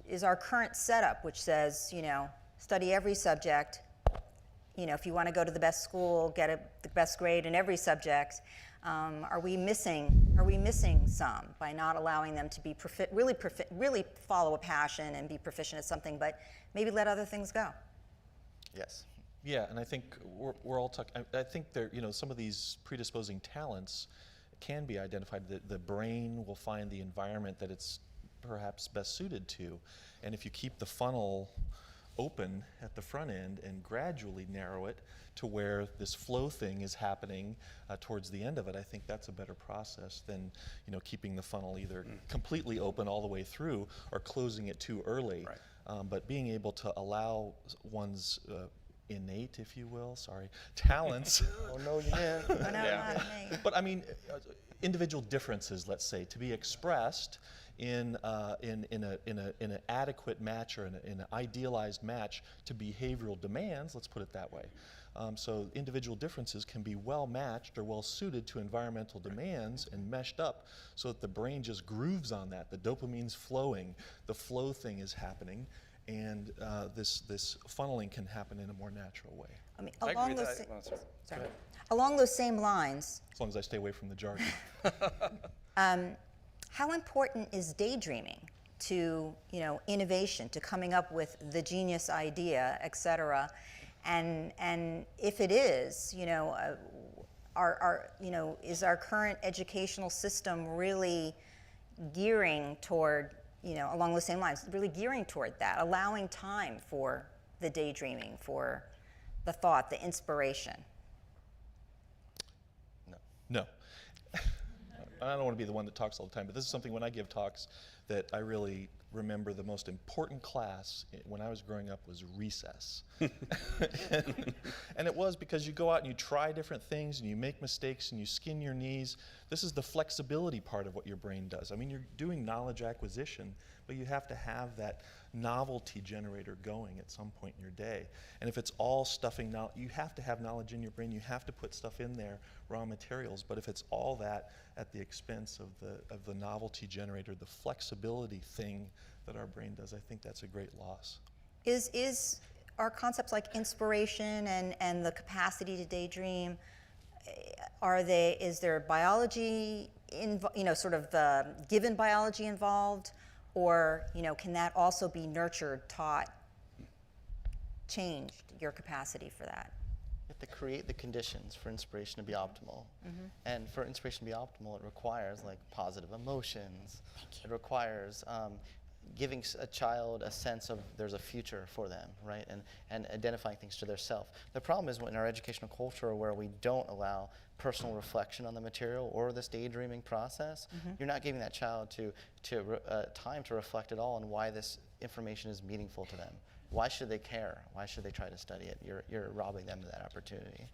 Speaker 1: Is our current setup, which says, you know, study every subject, you know, if you want to go to the best school, get the best grade in every subject, are we missing some by not allowing them to be really follow a passion and be proficient at something, but maybe let other things go?
Speaker 2: Yes.
Speaker 4: Yeah, and I think we're all talking. I think there, you know, some of these predisposing talents can be identified. The brain will find the environment that it's perhaps best suited to, and if you keep the funnel open at the front end and gradually narrow it to where this flow thing is happening towards the end of it, I think that's a better process than, you know, keeping the funnel either completely open all the way through or closing it too early.
Speaker 3: Right.
Speaker 4: But being able to allow one's innate, if you will, talents.
Speaker 2: Oh no, you didn't.
Speaker 1: Oh, no, not me.
Speaker 4: But I mean, individual differences, let's say, to be expressed in an adequate match or in an idealized match to behavioral demands. Let's put it that way. So individual differences can be well matched or well suited to environmental demands and meshed up so that the brain just grooves on that. The dopamine's flowing, the flow thing is happening, and this funneling can happen in a more natural way.
Speaker 1: I mean,
Speaker 3: I
Speaker 1: along
Speaker 3: agree
Speaker 1: those,
Speaker 3: with that. Well, sorry.
Speaker 1: along those same lines,
Speaker 4: As long as I stay away from the jargon.
Speaker 1: how important is daydreaming to, you know, innovation, to coming up with the genius idea, et cetera? And if it is, you know, is our current educational system really gearing toward, you know, along those same lines, really gearing toward that, allowing time for the daydreaming, for the thought, the inspiration?
Speaker 4: No. I don't want to be the one that talks all the time, but this is something when I give talks that I really remember. The most important class when I was growing up was recess. And it was because you go out and you try different things and you make mistakes and you skin your knees. This is the flexibility part of what your brain does. I mean, you're doing knowledge acquisition, but you have to have that novelty generator going at some point in your day. And if it's all stuffing knowledge, you have to have knowledge in your brain. You have to put stuff in there, raw materials. But if it's all that at the expense of the novelty generator, the flexibility thing that our brain does, I think that's a great loss.
Speaker 1: Are concepts like inspiration and the capacity to daydream, is there biology, you know, sort of given biology involved, or, you know, can that also be nurtured, taught, changed, your capacity for that?
Speaker 2: You have to create the conditions for inspiration to be optimal. And for inspiration to be optimal, it requires like positive emotions. It requires giving a child a sense of there's a future for them, right? And identifying things to their self. The problem is in our educational culture where we don't allow personal reflection on the material or this daydreaming process, you're not giving that child time to reflect at all on why this information is meaningful to them. Why should they care? Why should they try to study it? You're robbing them of that opportunity.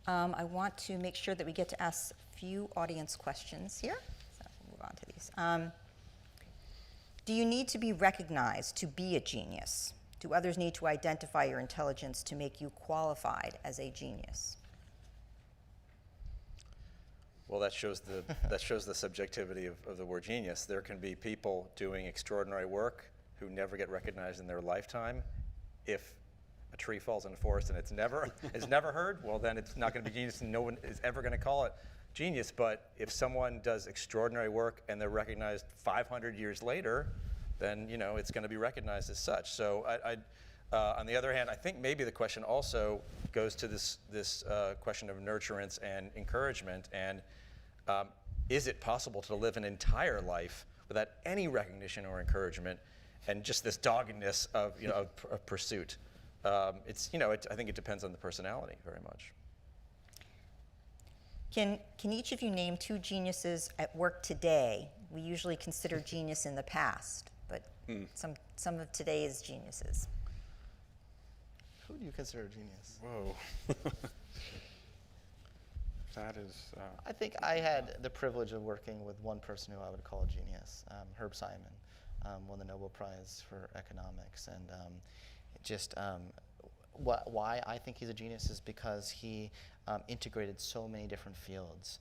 Speaker 1: I want to make sure that we get to ask a few audience questions here. So we'll move on to these. Do you need to be recognized to be a genius? Do others need to identify your intelligence to make you qualified as a genius?
Speaker 3: Well, that shows the subjectivity of the word genius. There can be people doing extraordinary work who never get recognized in their lifetime. If a tree falls in the forest and it's never heard, well, then it's not going to be genius, and no one is ever going to call it genius. But if someone does extraordinary work and they're recognized 500 years later, then, you know, it's going to be recognized as such. So on the other hand, I think maybe the question also goes to this question of nurturance and encouragement. And is it possible to live an entire life without any recognition or encouragement, and just this doggedness of pursuit? I think it depends on the personality very much.
Speaker 1: Can each of you name two geniuses at work today? We usually consider genius in the past, but some of today's geniuses.
Speaker 2: Who do you consider a genius?
Speaker 5: Whoa. That is.
Speaker 2: I think I had the privilege of working with one person who I would call a genius, Herb Simon, won the Nobel Prize for economics, and why I think he's a genius is because he integrated so many different fields,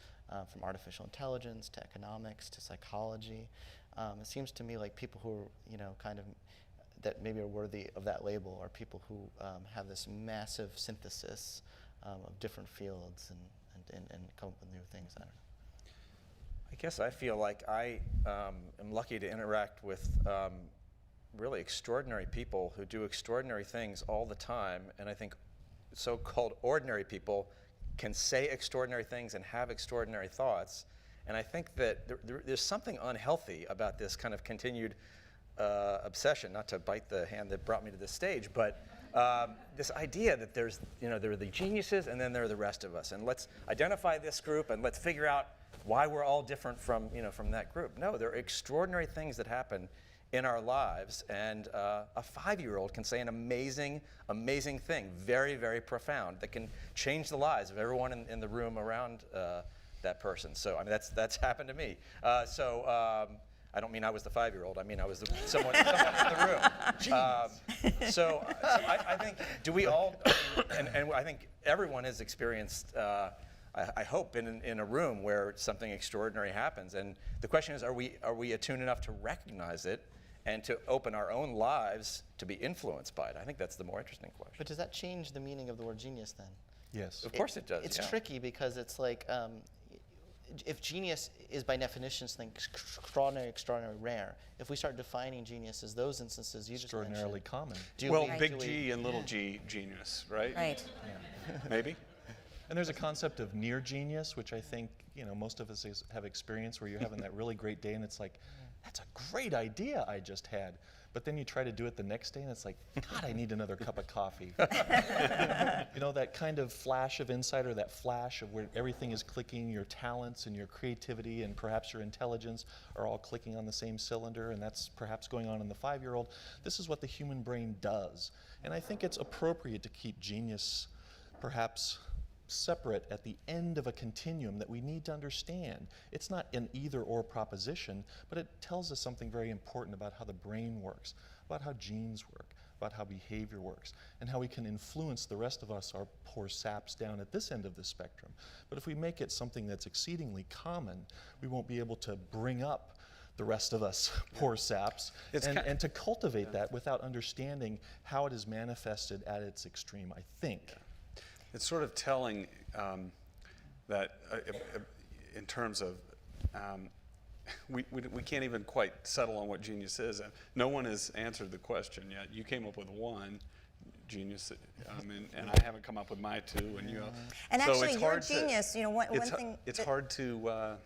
Speaker 2: from artificial intelligence to economics to psychology. It seems to me like people who are, kind of, that maybe are worthy of that label are people who have this massive synthesis of different fields and come up with new things. I don't know.
Speaker 3: I guess I feel like I am lucky to interact with really extraordinary people who do extraordinary things all the time, and I think so-called ordinary people can say extraordinary things and have extraordinary thoughts, and I think that there's something unhealthy about this kind of continued obsession, not to bite the hand that brought me to this stage, but this idea that there are the geniuses and then there are the rest of us, and let's identify this group and let's figure out why we're all different from that group. No, there are extraordinary things that happen in our lives, and a 5-year-old can say an amazing, amazing thing, very, very profound, that can change the lives of everyone in the room around that person. So I mean, that's happened to me. I don't mean I was the 5-year-old. I mean I was someone in the room. So I think, do we all? And I think everyone has experienced. I hope in a room where something extraordinary happens. And the question is, are we attuned enough to recognize it and to open our own lives to be influenced by it? I think that's the more interesting question.
Speaker 2: But does that change the meaning of the word genius then?
Speaker 4: Yes.
Speaker 3: Of course it does.
Speaker 2: It's
Speaker 3: yeah.
Speaker 2: tricky because it's like, if genius is by definition something extraordinary, rare, if we start defining genius as those instances you just
Speaker 4: Extraordinarily
Speaker 2: mentioned,
Speaker 4: common.
Speaker 5: Well,
Speaker 2: do
Speaker 5: big
Speaker 2: we-
Speaker 5: G and little g, genius, right?
Speaker 1: Right.
Speaker 5: Maybe?
Speaker 4: And there's a concept of near genius, which I think most of us have experienced, where you're having that really great day and it's like, that's a great idea I just had. But then you try to do it the next day and it's like, God, I need another cup of coffee. That kind of flash of insight, or that flash of where everything is clicking, your talents and your creativity and perhaps your intelligence are all clicking on the same cylinder, and that's perhaps going on in the 5-year-old. This is what the human brain does. And I think it's appropriate to keep genius perhaps separate at the end of a continuum that we need to understand. It's not an either-or proposition, but it tells us something very important about how the brain works, about how genes work, about how behavior works, and how we can influence the rest of us, our poor saps down at this end of the spectrum. But if we make it something that's exceedingly common, we won't be able to bring up the rest of us, poor saps, and to cultivate that without understanding how it is manifested at its extreme, I think.
Speaker 5: It's sort of telling that in terms of, we can't even quite settle on what genius is. No one has answered the question yet. You came up with one, genius, and I haven't come up with my two, and you.
Speaker 1: And
Speaker 5: so
Speaker 1: actually,
Speaker 5: it's
Speaker 1: your
Speaker 5: hard to-
Speaker 1: genius, one thing.
Speaker 5: It's
Speaker 1: that-
Speaker 5: hard to.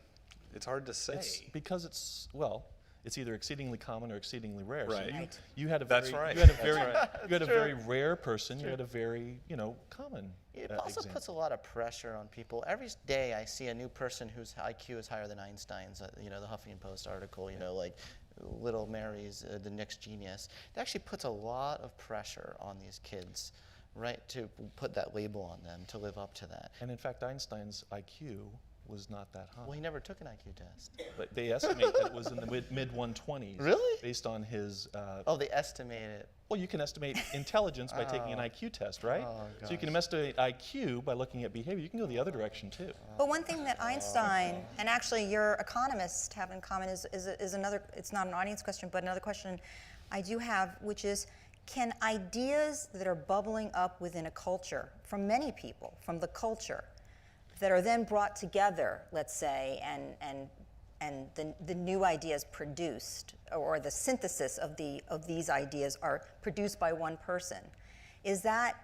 Speaker 5: It's hard to say.
Speaker 4: It's because it's either exceedingly common or exceedingly rare.
Speaker 5: Right.
Speaker 4: So
Speaker 1: Right.
Speaker 4: you had a
Speaker 5: That's
Speaker 4: very,
Speaker 5: right.
Speaker 4: you had a
Speaker 5: That's
Speaker 4: very,
Speaker 5: right.
Speaker 4: you had a very rare person. You had a very, common.
Speaker 2: It also
Speaker 4: example.
Speaker 2: puts a lot of pressure on people. Every day I see a new person whose IQ is higher than Einstein's. The Huffington Post article, like little Mary's the next genius. It actually puts a lot of pressure on these kids, right, to put that label on them, to live up to that.
Speaker 4: And in fact, Einstein's IQ was not that high.
Speaker 2: Well, he never took an IQ test.
Speaker 4: But they estimate that it was in the mid 120s.
Speaker 2: Really?
Speaker 4: Based on his.
Speaker 2: Oh, they estimate it.
Speaker 4: Well, you can estimate intelligence by taking an IQ test, right?
Speaker 2: Oh,
Speaker 4: So you can estimate IQ by looking at behavior. You can go the other direction too.
Speaker 1: But one thing that Einstein, and actually your economists have in common is another, it's not an audience question, but another question I do have, which is, can ideas that are bubbling up within a culture, from many people, from the culture, that are then brought together, let's say, and the new ideas produced, or the synthesis of these ideas are produced by one person, is that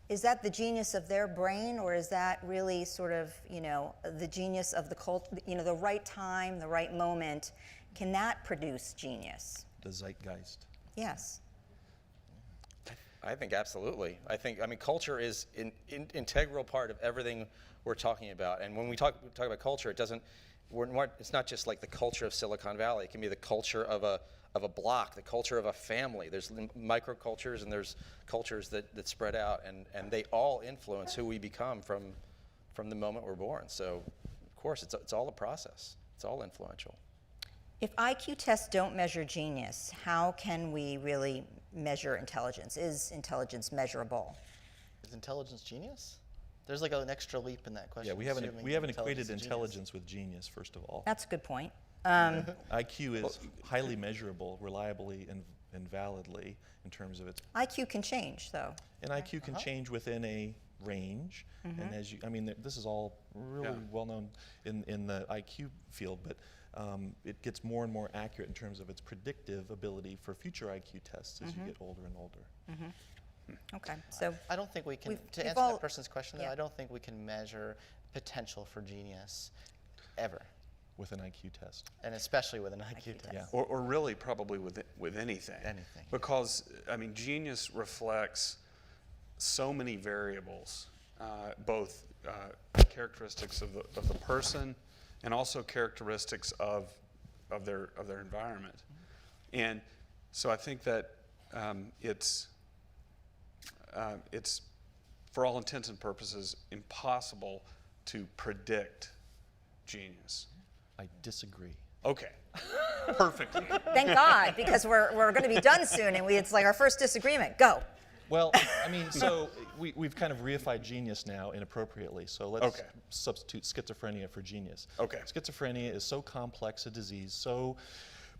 Speaker 1: the genius of their brain, or is that really sort of the genius of the the right time, the right moment? Can that produce genius?
Speaker 4: The zeitgeist.
Speaker 1: Yes.
Speaker 3: I think absolutely. I mean, culture is an integral part of everything we're talking about. And when we talk about culture, it's not just like the culture of Silicon Valley. It can be the culture of of a block, the culture of a family. There's microcultures and there's cultures that spread out, and they all influence who we become from the moment we're born. So, of course, it's all a process. It's all influential.
Speaker 1: If IQ tests don't measure genius, how can we really measure intelligence? Is intelligence measurable?
Speaker 2: Is intelligence genius? There's like an extra leap in that question.
Speaker 4: Yeah, we haven't
Speaker 2: assuming
Speaker 4: equated
Speaker 2: is genius.
Speaker 4: intelligence with genius, first of all.
Speaker 1: That's a good point.
Speaker 4: IQ is highly measurable, reliably and validly in terms of its.
Speaker 1: IQ can change, though.
Speaker 4: And IQ can change within a range, and as you, I mean, this is all really well known in the IQ field, but it gets more and more accurate in terms of its predictive ability for future IQ tests as you get older and older.
Speaker 1: Okay, so
Speaker 2: I don't think we can,
Speaker 1: We've-
Speaker 2: to
Speaker 1: we've
Speaker 2: answer
Speaker 1: all-
Speaker 2: that person's question, though,
Speaker 1: yeah.
Speaker 2: I don't think we can measure potential for genius ever,
Speaker 4: With an IQ test.
Speaker 2: and especially with an IQ test.
Speaker 4: Yeah.
Speaker 5: Or really probably with anything.
Speaker 2: Anything.
Speaker 5: Because, I mean, genius reflects so many variables, both characteristics of the person and also characteristics of their environment. And so I think that it's for all intents and purposes impossible to predict genius.
Speaker 4: I disagree.
Speaker 5: Okay.
Speaker 4: Perfectly.
Speaker 1: thank God, because we're going to be done soon, and it's like our first disagreement. Go.
Speaker 4: Well, I mean, so we've kind of reified genius now inappropriately. So let's substitute schizophrenia for genius.
Speaker 5: Okay.
Speaker 4: Schizophrenia is so complex a disease, so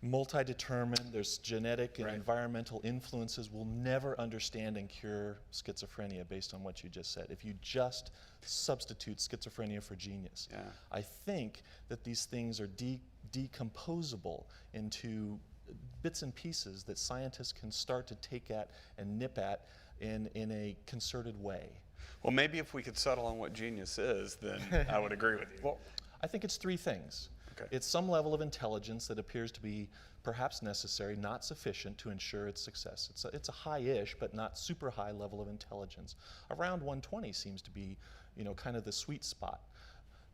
Speaker 4: multi-determined. There's genetic and environmental influences. We'll never understand and cure schizophrenia based on what you just said. If you just substitute schizophrenia for genius, I think that these things are decomposable into bits and pieces that scientists can start to take at and nip at in a concerted way.
Speaker 5: Well, maybe if we could settle on what genius is, then I would agree with you.
Speaker 4: Well, I think it's three things.
Speaker 5: Okay.
Speaker 4: It's some level of intelligence that appears to be perhaps necessary, not sufficient to ensure its success. It's a high-ish, but not super high level of intelligence. Around 120 seems to be, kind of the sweet spot.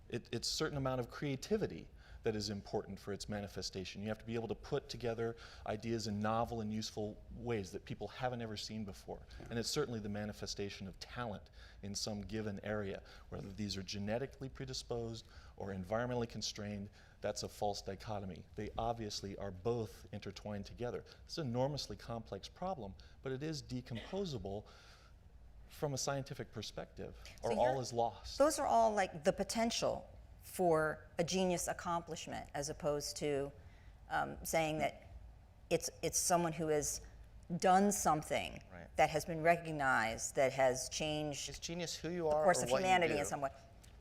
Speaker 4: It's a certain amount of creativity that is important for its manifestation. You have to be able to put together ideas in novel and useful ways that people haven't ever seen before. And it's certainly the manifestation of talent in some given area, whether these are genetically predisposed or environmentally constrained. That's a false dichotomy. They obviously are both intertwined together. It's an enormously complex problem, but it is decomposable from a scientific perspective, or
Speaker 1: So
Speaker 4: all is lost.
Speaker 1: Those are all like the potential for a genius accomplishment, as opposed to saying that it's someone who has done something that has been recognized, that has changed
Speaker 2: Is genius who you
Speaker 1: the
Speaker 2: are
Speaker 1: course
Speaker 2: or
Speaker 1: of
Speaker 2: what
Speaker 1: humanity
Speaker 2: you do?
Speaker 1: in some way.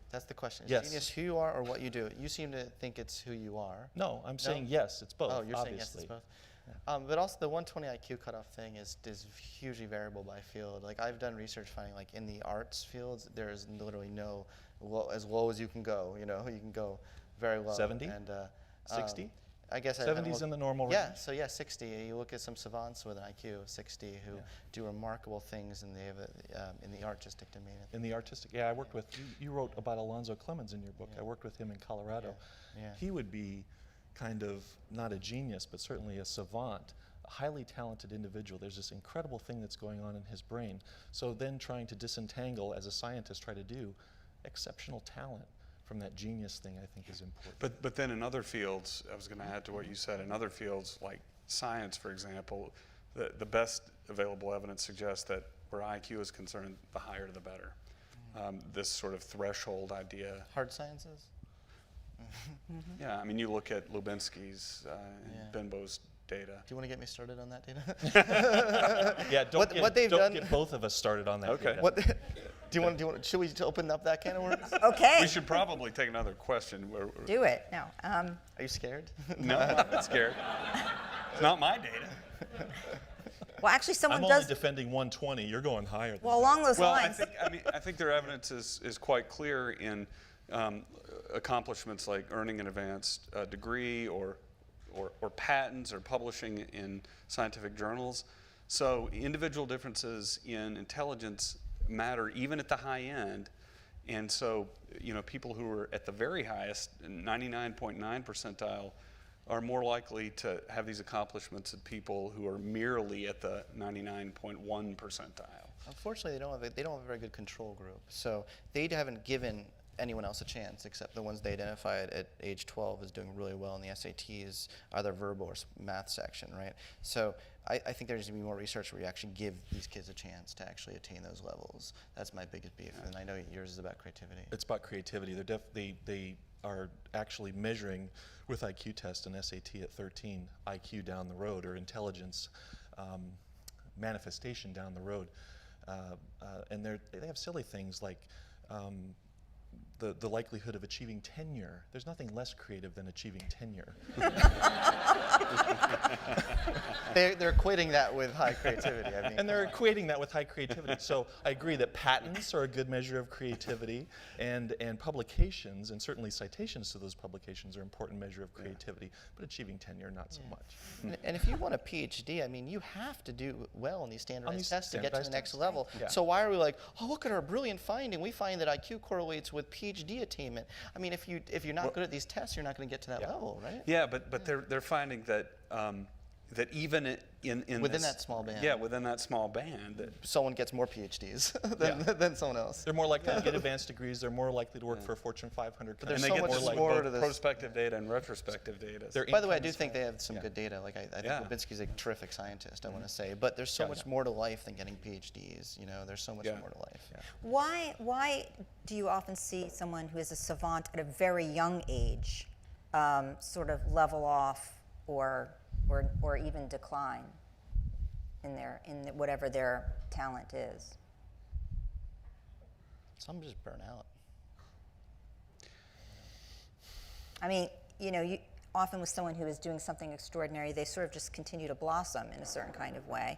Speaker 2: That's the question. Is
Speaker 4: Yes.
Speaker 2: genius who you are or what you do? You seem to think it's who you are.
Speaker 4: No, I'm saying yes, it's both,
Speaker 2: Oh, you're saying yes,
Speaker 4: obviously.
Speaker 2: it's both. But also the 120 IQ cutoff thing is hugely variable by field. Like I've done research finding like in the arts fields, there is literally no as low as you can go. You can go very low.
Speaker 4: 70?
Speaker 2: And
Speaker 4: 60?
Speaker 2: I guess
Speaker 4: 70 is in the normal
Speaker 2: Yeah,
Speaker 4: range?
Speaker 2: so 60. You look at some savants with an IQ of 60 who do remarkable things in the artistic domain.
Speaker 4: In the artistic, I worked with, you wrote about Alonzo Clemens in your book. I worked with him in Colorado.
Speaker 2: Yeah.
Speaker 4: He would be kind of not a genius, but certainly a savant, a highly talented individual. There's this incredible thing that's going on in his brain. So then trying to disentangle, as a scientist try to do, exceptional talent from that genius thing, I think is important.
Speaker 5: But then in other fields, I was going to add to what you said, in other fields like science, for example, the best available evidence suggests that where IQ is concerned, the higher the better. This sort of threshold idea.
Speaker 2: Hard sciences?
Speaker 5: Yeah, I mean, you look at Lubinsky's and Benbow's data.
Speaker 2: Do you want to get me started on that data?
Speaker 4: Yeah, don't
Speaker 2: done-
Speaker 4: get both of us started on that.
Speaker 5: Okay.
Speaker 4: data.
Speaker 2: What do you want? Should we open up that can of worms?
Speaker 1: Okay,
Speaker 5: We should probably take another question.
Speaker 1: do it. No.
Speaker 2: Are you scared?
Speaker 5: No, I'm not scared. It's not my data.
Speaker 1: Well, actually, someone
Speaker 4: I'm only
Speaker 1: does.
Speaker 4: defending 120. You're going higher than
Speaker 1: Well,
Speaker 4: that.
Speaker 1: along those
Speaker 5: Well,
Speaker 1: lines.
Speaker 5: I think their evidence is quite clear in accomplishments like earning an advanced degree or patents or publishing in scientific journals. So individual differences in intelligence matter even at the high end. And so, people who are at the very highest, 99.9 percentile, are more likely to have these accomplishments than people who are merely at the 99.1 percentile.
Speaker 2: Unfortunately, they don't have a very good control group. So they haven't given anyone else a chance except the ones they identified at age 12 as doing really well in the SATs, either verbal or math section, right? So I think there needs to be more research where you actually give these kids a chance to actually attain those levels. That's my biggest beef, and I know yours is about creativity.
Speaker 4: It's about creativity. They are actually measuring with IQ test and SAT at 13 IQ down the road, or intelligence manifestation down the road, and they have silly things like the likelihood of achieving tenure. There's nothing less creative than achieving tenure.
Speaker 2: They're equating that with high creativity. I mean,
Speaker 4: And they're equating that with high creativity. So I agree that patents are a good measure of creativity, and publications, and certainly citations to those publications, are an important measure of creativity, but achieving tenure, not so much.
Speaker 2: And if you want a PhD, I mean, you have to do well on these standardized tests to get to the
Speaker 4: standardized
Speaker 2: next
Speaker 4: tests.
Speaker 2: level.
Speaker 4: Yeah.
Speaker 2: So why are we like, oh, look at our brilliant finding. We find that IQ correlates with PhD attainment. I mean, if you're not good at these tests, you're not going to get to that level, right?
Speaker 5: Yeah, but they're finding that that even in
Speaker 2: Within
Speaker 5: this,
Speaker 2: that small band.
Speaker 5: Yeah, within that small band. That,
Speaker 2: Someone gets more PhDs than someone else.
Speaker 4: They're more likely to get advanced degrees. They're more likely to work for a Fortune 500 company.
Speaker 2: there's
Speaker 5: and
Speaker 2: so
Speaker 5: they get
Speaker 2: much
Speaker 5: this
Speaker 2: more
Speaker 5: both
Speaker 2: to this.
Speaker 5: prospective data and retrospective data.
Speaker 4: Their
Speaker 2: By the way, I
Speaker 4: income
Speaker 2: do
Speaker 4: is
Speaker 2: think
Speaker 4: high.
Speaker 2: they have some
Speaker 4: Yeah.
Speaker 2: good data. Like I think
Speaker 5: Yeah.
Speaker 2: Babinski's a terrific scientist, I want to say. But there's so much more to life than getting PhDs. You know, there's so much
Speaker 5: Yeah.
Speaker 2: more to life.
Speaker 4: Yeah.
Speaker 1: Why do you often see someone who is a savant at a very young age sort of level off or even decline in whatever their talent is?
Speaker 2: Some just burn out.
Speaker 1: I mean, you often with someone who is doing something extraordinary, they sort of just continue to blossom in a certain kind of way.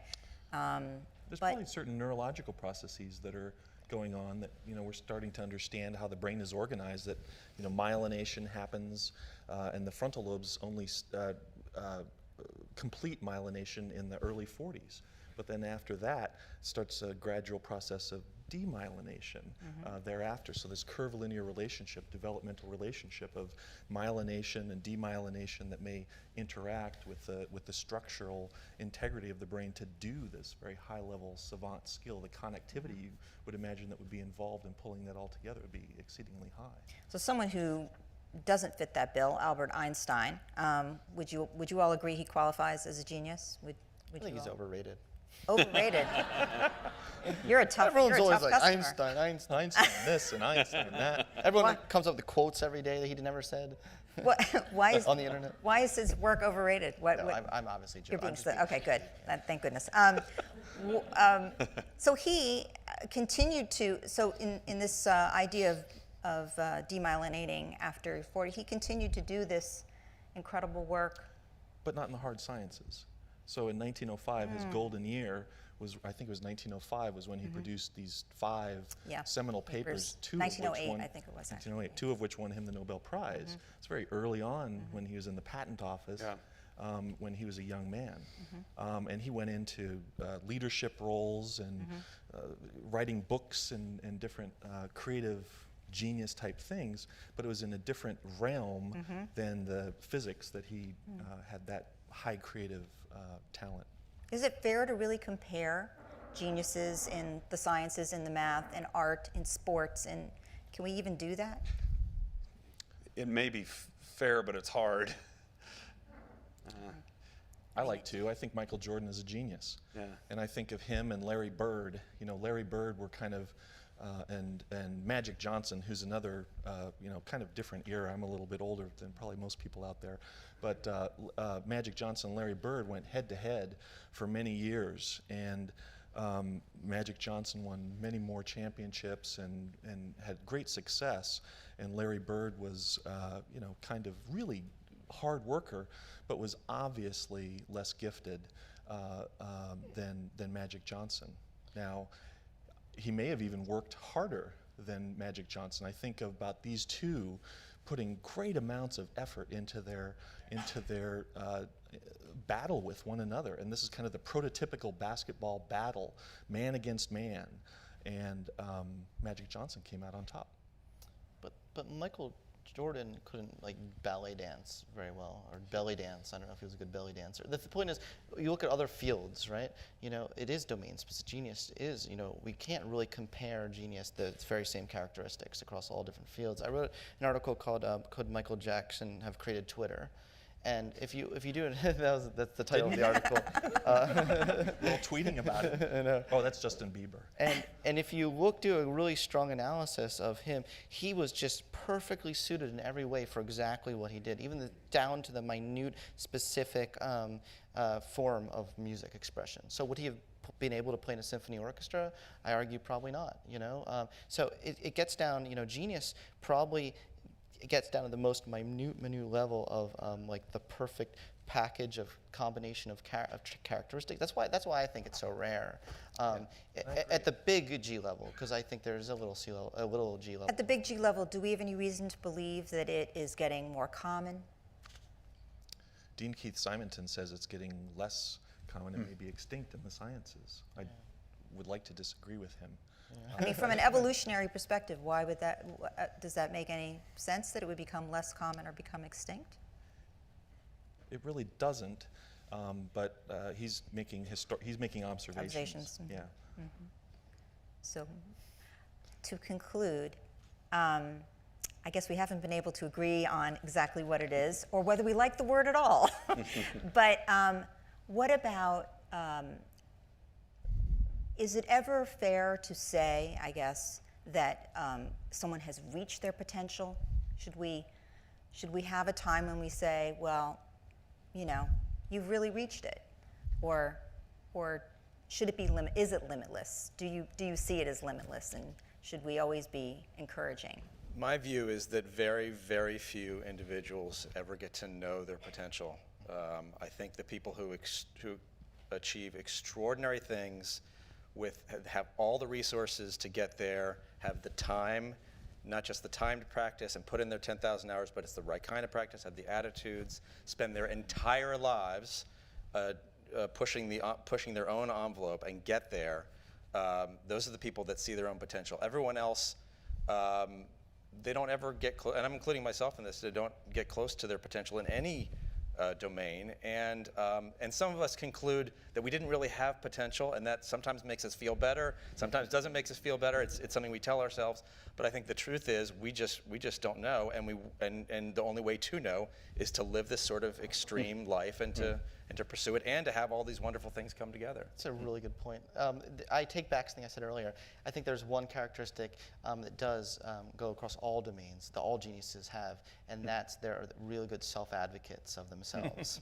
Speaker 4: There's probably certain neurological processes that are going on that we're starting to understand how the brain is organized. That myelination happens, and the frontal lobes only complete myelination in the early 40s. But then after that starts a gradual process of demyelination thereafter. So this curvilinear relationship, developmental relationship of myelination and demyelination that may interact with the structural integrity of the brain to do this very high-level savant skill. The connectivity you would imagine that would be involved in pulling that all together would be exceedingly high.
Speaker 1: So someone who doesn't fit that bill, Albert Einstein, would you all agree he qualifies as a genius? Would
Speaker 2: I think he's overrated.
Speaker 1: Overrated. You're a tough
Speaker 2: Everyone's always
Speaker 1: customer.
Speaker 2: like Einstein.
Speaker 4: Einstein this and Einstein that.
Speaker 2: Everyone comes up with quotes every day that he never said.
Speaker 1: Why is
Speaker 2: on the internet.
Speaker 1: Why is his work overrated?
Speaker 2: No, I'm obviously
Speaker 1: You're
Speaker 2: joking.
Speaker 1: being okay, good. Thank goodness. So he continued to. So in this idea of demyelinating after 40, he continued to do this incredible work.
Speaker 4: But not in the hard sciences. So in 1905, his golden year was, I think it was 1905, was when he produced these 5 seminal papers.
Speaker 1: 1908, I think it was.
Speaker 4: 1908, 2 of which won him the Nobel Prize. It's very early on when he was in the patent office, when he was a young man. And he went into leadership roles and writing books and different creative genius type things, but it was in a different realm than the physics that he had that high creative talent.
Speaker 1: Is it fair to really compare geniuses in the sciences, in the math, in art, in sports, and can we even do that?
Speaker 5: It may be fair, but it's hard.
Speaker 4: I like to. I think Michael Jordan is a genius.
Speaker 5: Yeah.
Speaker 4: And I think of him and Larry Bird. Larry Bird were kind of, and Magic Johnson, who's another, kind of different era. I'm a little bit older than probably most people out there. But Magic Johnson and Larry Bird went head to head for many years. And Magic Johnson won many more championships and had great success. And Larry Bird was, kind of really hard worker, but was obviously less gifted than Magic Johnson. Now, he may have even worked harder than Magic Johnson. I think about these two putting great amounts of effort into their battle with one another. And this is kind of the prototypical basketball battle, man against man. And Magic Johnson came out on top.
Speaker 2: But Michael Jordan couldn't like ballet dance very well, or belly dance. I don't know if he was a good belly dancer. The point is, you look at other fields, right? You know, it is domain specific. Genius is, you know, we can't really compare genius, the very same characteristics across all different fields. I wrote an article called "Could Michael Jackson Have Created Twitter?" And if you do it, that's the title of the article.
Speaker 4: Little tweeting about it.
Speaker 2: I know.
Speaker 4: Oh, that's Justin Bieber.
Speaker 2: And if you do a really strong analysis of him, he was just perfectly suited in every way for exactly what he did, even down to the minute, specific form of music expression. So would he have been able to play in a symphony orchestra? I argue probably not. You know, so it gets down. You know, genius probably. It gets down to the most minute level of like the perfect package of combination of characteristics. That's why I think it's so rare. At the big G level, because I think there's a little G level.
Speaker 1: At the big G level, do we have any reason to believe that it is getting more common?
Speaker 4: Dean Keith Simonton says it's getting less common and maybe extinct in the sciences. I would like to disagree with him.
Speaker 1: I mean, from an evolutionary perspective, why would that, does that make any sense that it would become less common or become extinct?
Speaker 4: It really doesn't, but he's making observations.
Speaker 1: Mhm.
Speaker 4: Yeah.
Speaker 1: Mm-hmm. So, to conclude, I guess we haven't been able to agree on exactly what it is or whether we like the word at all. But what about, is it ever fair to say, I guess, that someone has reached their potential? Should we have a time when we say, well, you know, you've really reached it, or should it be is it limitless? Do you see it as limitless, and should we always be encouraging?
Speaker 3: My view is that very, very few individuals ever get to know their potential. I think the people who achieve extraordinary things have all the resources to get there, have the time, not just the time to practice and put in their 10,000 hours, but it's the right kind of practice, have the attitudes, spend their entire lives pushing their own envelope and get there. Those are the people that see their own potential. Everyone else, they don't ever get close, and I'm including myself in this, they don't get close to their potential in any domain, and some of us conclude that we didn't really have potential, and that sometimes makes us feel better, sometimes doesn't make us feel better. It's something we tell ourselves, but I think the truth is we just don't know, and the only way to know is to live this sort of extreme life and to pursue it and to have all these wonderful things come together.
Speaker 2: That's a really good point. I take back something I said earlier. I think there's one characteristic that does go across all domains, that all geniuses have, and that's they're really good self-advocates of themselves.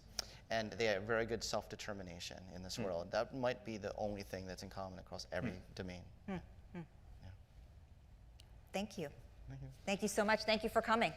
Speaker 2: And they have very good self-determination in this world. That might be the only thing that's in common across every domain. Yeah.
Speaker 1: Thank you. Thank you so much. Thank you for coming.